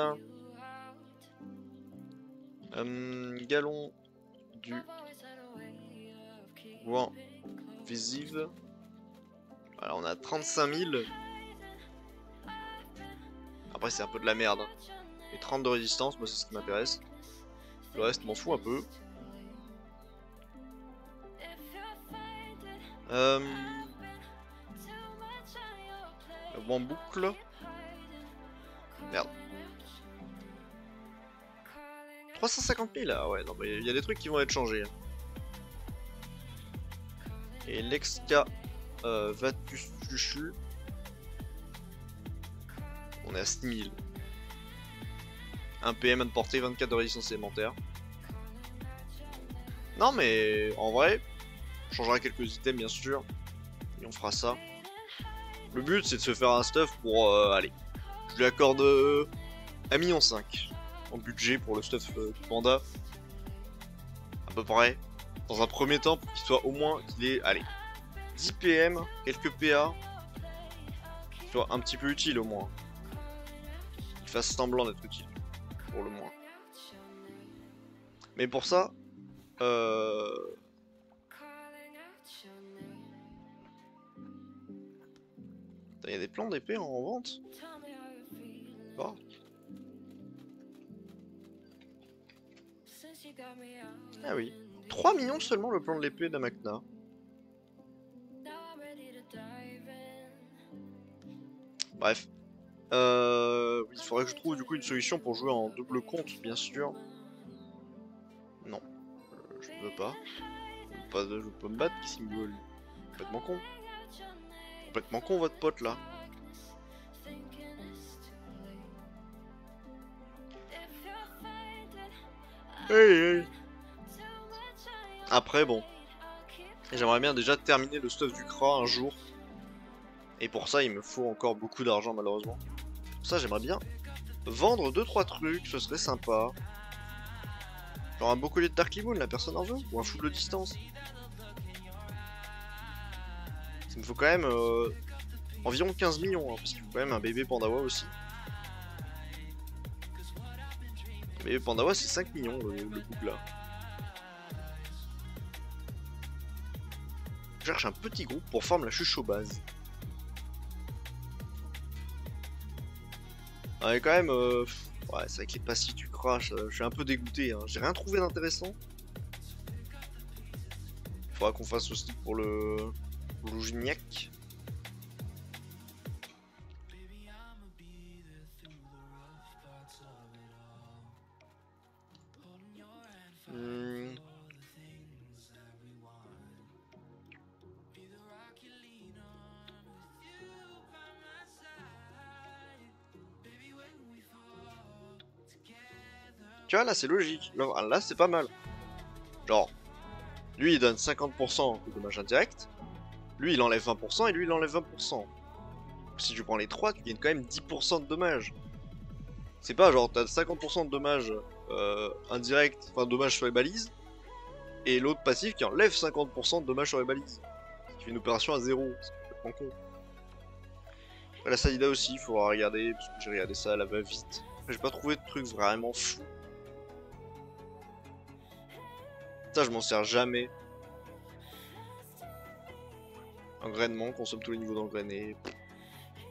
Galon du Gouin visible. Voilà, on a 35 000. Après c'est un peu de la merde. Et 30 de résistance, moi c'est ce qui m'intéresse. Le reste m'en fout un peu. Le en boucle. Merde. 350 000 là, ouais, non mais il y a des trucs qui vont être changés. Et l'exca Vatus Chuchu. On est à 6000. 1 PM à de portée, 24 de résistance élémentaire. Non mais en vrai, on changera quelques items bien sûr. Et on fera ça. Le but c'est de se faire un stuff pour allez. Je lui accorde 1,5 million en budget pour le stuff du panda. À peu près. Dans un premier temps pour qu'il soit au moins qu'il ait allez 10 PM, quelques PA. Qu'il soit un petit peu utile au moins. Qu'il fasse semblant d'être utile. Pour le moins. Mais pour ça, il y a des plans d'épée en vente. Oh. Ah oui. 3 millions seulement le plan de l'épée d'Amakna. Bref. Oui, il faudrait que je trouve du coup une solution pour jouer en double compte, bien sûr. Non. Je peux pas. Je peux me battre, qu'est-ce qu'il me veut lui? Complètement con. Complètement con votre pote là. Hey, hey. Après bon. J'aimerais bien déjà terminer le stuff du Kra un jour. Et pour ça il me faut encore beaucoup d'argent malheureusement. Pour ça j'aimerais bien vendre 2-3 trucs, ce serait sympa. Genre un beau collier de Darkly Moon, la personne en veut? Ou un full de distance? Il me faut quand même environ 15 millions, hein, parce qu'il faut quand même un bébé Pandawa aussi. Le bébé Pandawa c'est 5 millions le couple là. Je cherche un petit groupe pour former la Chuchobase. Ouais, quand même, ouais, c'est vrai que les passifs tu crash, je suis un peu dégoûté, hein. J'ai rien trouvé d'intéressant. Faudra qu'on fasse aussi pour le Lougignac. Tu vois, là c'est logique. Là c'est pas mal. Genre, lui il donne 50% de dommages indirects. Lui il enlève 20% et lui il enlève 20%. Si tu prends les 3, tu gagnes quand même 10% de dommages. C'est pas genre t'as 50% de dommages indirects, enfin dommages sur les balises, et l'autre passif qui enlève 50% de dommages sur les balises. Qui fait une opération à 0. C'est complètement con. Après, la Salida aussi, il faudra regarder, parce que j'ai regardé ça à la va-vite. J'ai pas trouvé de trucs vraiment fous. Ça, je m'en sers jamais. Engrainement, consomme tous les niveaux d'engrainé.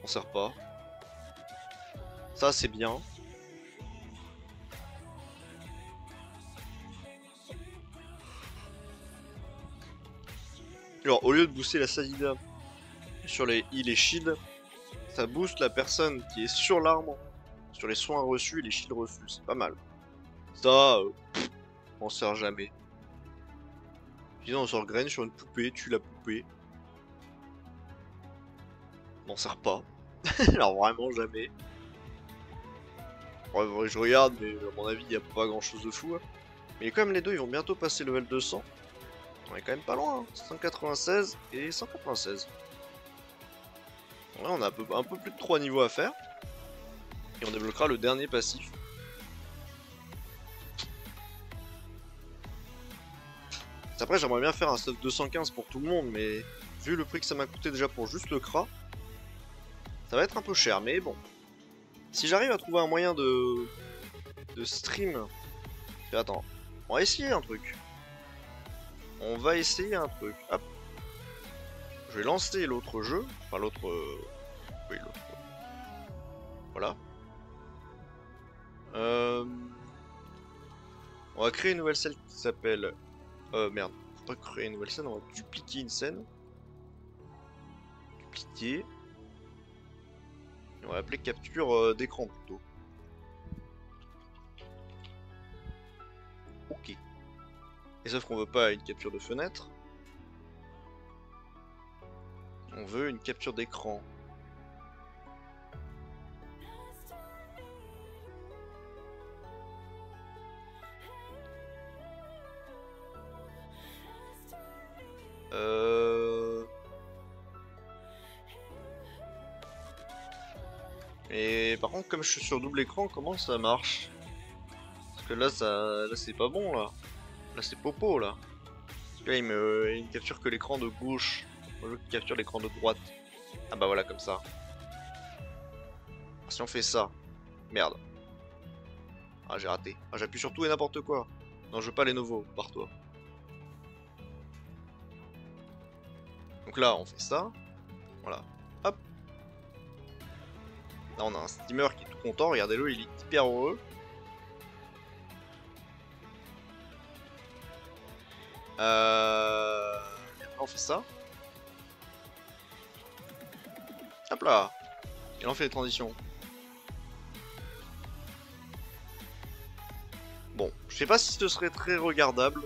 On sert pas. Ça, c'est bien. Alors, au lieu de booster la Salida sur les heal et shield, ça booste la personne qui est sur l'arme, sur les soins reçus et les shields reçus. C'est pas mal. Ça, on sert jamais. Sinon, on sort graine sur une poupée, tue la poupée. On sert pas. Alors vraiment jamais. Ouais, je regarde, mais à mon avis, il n'y a pas grand chose de fou. Hein. Mais comme les deux, ils vont bientôt passer level 200. On est quand même pas loin. Hein. 196 et 196. Ouais, on a un peu plus de 3 niveaux à faire. Et on débloquera le dernier passif. Après, j'aimerais bien faire un stuff 215 pour tout le monde, mais vu le prix que ça m'a coûté déjà pour juste le Kra, ça va être un peu cher, mais bon. Si j'arrive à trouver un moyen de stream... Attends, on va essayer un truc. On va essayer un truc. Hop. Je vais lancer l'autre jeu. Enfin l'autre... Oui, l'autre. Voilà. On va créer une nouvelle scène qui s'appelle... merde. Faut pas créer une nouvelle scène, on va dupliquer une scène. Dupliquer. On va appeler capture d'écran plutôt. Ok. Et sauf qu'on veut pas une capture de fenêtre. On veut une capture d'écran. Et par contre, comme je suis sur double écran, comment ça marche? Parce que là, là c'est pas bon là. Là c'est popo là. Parce que là il me capture que l'écran de gauche. Moi je capture l'écran de droite. Ah bah voilà comme ça. Si on fait ça. Merde. Ah j'ai raté. Ah j'appuie sur tout et n'importe quoi. Non je veux pas les nouveaux, barre-toi. Donc là on fait ça. Voilà. Hop. Là on a un steamer qui est tout content, regardez-le, il est hyper heureux. Après on fait ça. Hop là. Et là on fait les transitions. Bon, je sais pas si ce serait très regardable.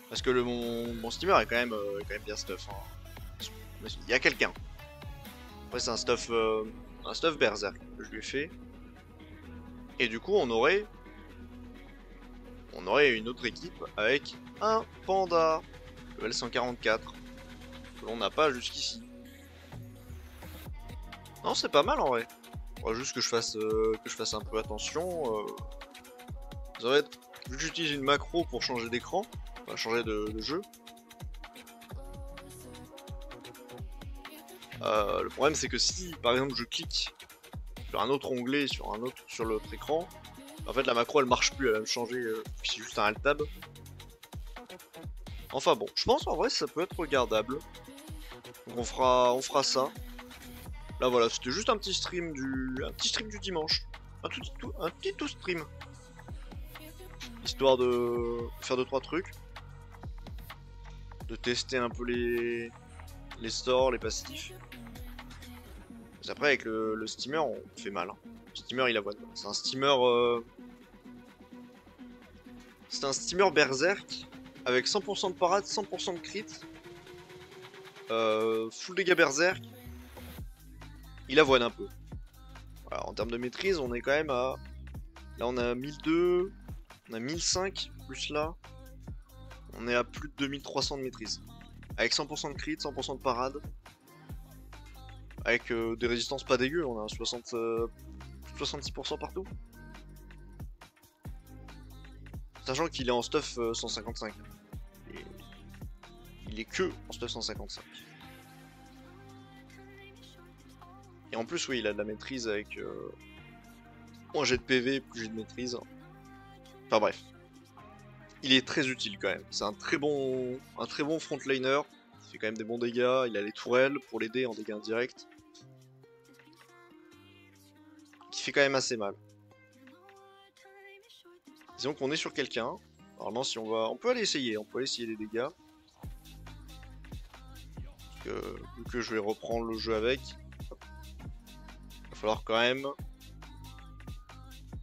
Parce que mon steamer est quand même bien stuff. Hein. Il y a quelqu'un. Après c'est un stuff berserk que je lui ai fait. Et du coup on aurait une autre équipe avec un panda level 144 que l'on n'a pas jusqu'ici. Non c'est pas mal en vrai. Faudra juste que je fasse un peu attention. Ça va être, vu que j'utilise une macro pour changer d'écran, enfin changer de jeu. Le problème c'est que si par exemple je clique sur un autre onglet sur l'autre écran, en fait la macro elle marche plus, elle va me changer, c'est juste un alt tab. Enfin bon, je pense en vrai ça peut être regardable. Donc on fera ça. Là voilà, c'était juste un petit stream du dimanche. Un petit tout stream. Histoire de faire 2-3 trucs. De tester un peu les stores, les passifs. Mais après avec le steamer on fait mal. Hein. Le steamer il avoine. C'est un steamer c'est un steamer berserk avec 100% de parade, 100% de crit. Full dégâts berserk. Il avoine un peu. Voilà, en termes de maîtrise, on est quand même à... Là on a 1002, on a 1005, plus là, on est à plus de 2300 de maîtrise. Avec 100% de crit, 100% de parade. Avec des résistances pas dégueu, on a 66% partout. Sachant qu'il est en stuff 155. Et il est que en stuff 155. Et en plus, oui, il a de la maîtrise avec moins jet de PV, plus jet de maîtrise. Enfin bref. Il est très utile quand même. C'est un très bon frontliner. Il fait quand même des bons dégâts. Il a les tourelles pour l'aider en dégâts indirects. Qui fait quand même assez mal. Disons qu'on est sur quelqu'un. Normalement, si on va... On peut aller essayer. On peut aller essayer les dégâts. Vu que je vais reprendre le jeu avec. Il va falloir quand même...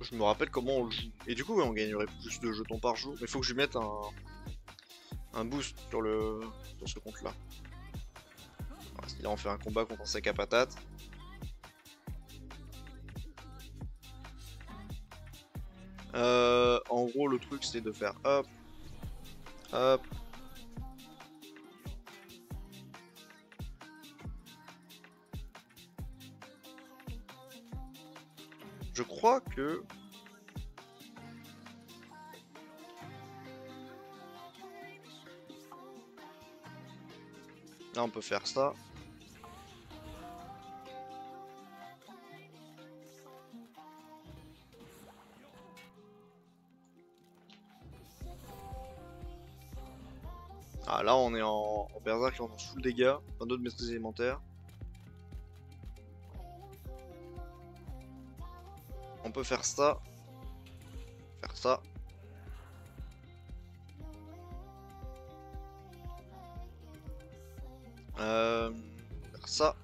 Je me rappelle comment on le joue. Et du coup, ouais, on gagnerait plus de jetons par jour. Mais il faut que je lui mette un boost sur ce compte-là. Voilà, si là, on fait un combat contre un sac à patates. En gros, le truc, c'est de faire hop, hop. Je crois que... Là, on peut faire ça. Ah, là, on est en berserk, on est en full dégâts. 22 de maîtrise élémentaire. On peut faire ça. Faire ça. Faire ça.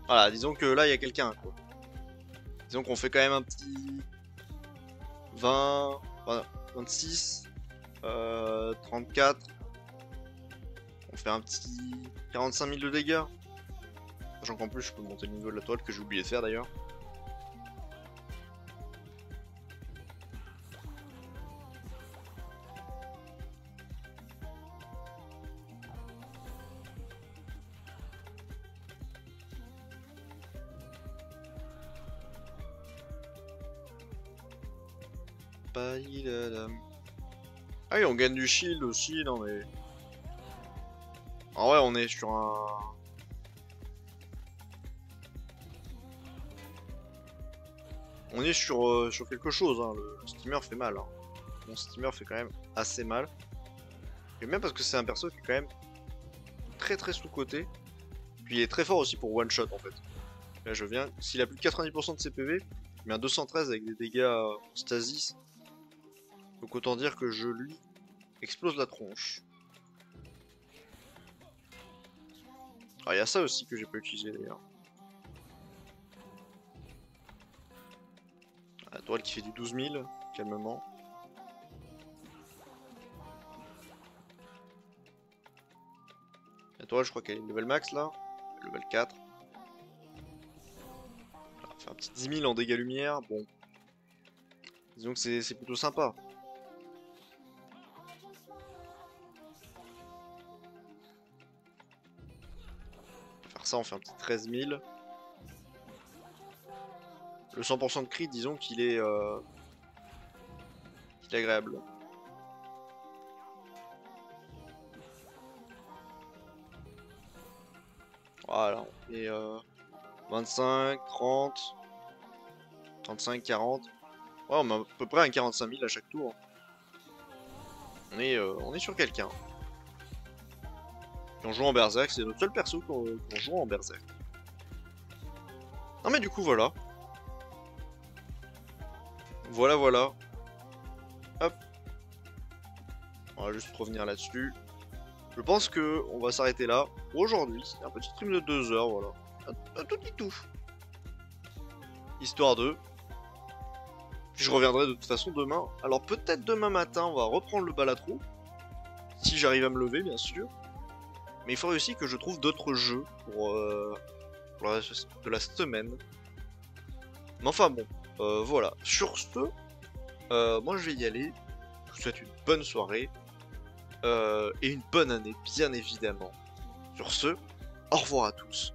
Voilà, disons que là, il y a quelqu'un, quoi. Disons qu'on fait quand même un petit 20, 26, 34. On fait un petit 45 000 de dégâts. Sachant qu'en plus, je peux monter le niveau de la toile que j'ai oublié de faire d'ailleurs. Ah oui, on gagne du shield aussi, non mais... En vrai, on est sur un... On est sur quelque chose, hein. Le steamer fait mal. Hein. Mon steamer fait quand même assez mal. Et même parce que c'est un perso qui est quand même très très sous-coté. Puis il est très fort aussi pour one shot en fait. Là je viens, s'il a plus de 90% de ses PV, il met un 213 avec des dégâts en stasis. Donc autant dire que je lui explose la tronche. Ah, il y a ça aussi que j'ai pas utilisé d'ailleurs. La toile qui fait du 12 000, calmement. La toile, je crois qu'elle est level max là. Level 4. On va faire un petit 10 000 en dégâts lumière. Bon. Disons que c'est plutôt sympa. On va faire ça, on fait un petit 13 000. Le 100% de crit, disons qu'il est agréable. Voilà, on est 25, 30, 35, 40. Ouais, on a à peu près un 45 000 à chaque tour. On est sur quelqu'un. Et on joue en berserk, c'est notre seul perso qu'on joue en berserk. Non mais du coup voilà. Voilà voilà. Hop. On va juste revenir là-dessus. Je pense que on va s'arrêter là pour aujourd'hui. C'est un petit stream de 2 heures, voilà. Un tout petit tout. Histoire de. Puis je reviendrai de toute façon demain. Alors peut-être demain matin, on va reprendre le balatro. Si j'arrive à me lever, bien sûr. Mais il faudrait aussi que je trouve d'autres jeux pour le reste de la semaine. Mais enfin bon, voilà. Sur ce, moi je vais y aller. Je vous souhaite une bonne soirée. Et une bonne année, bien évidemment. Sur ce, au revoir à tous.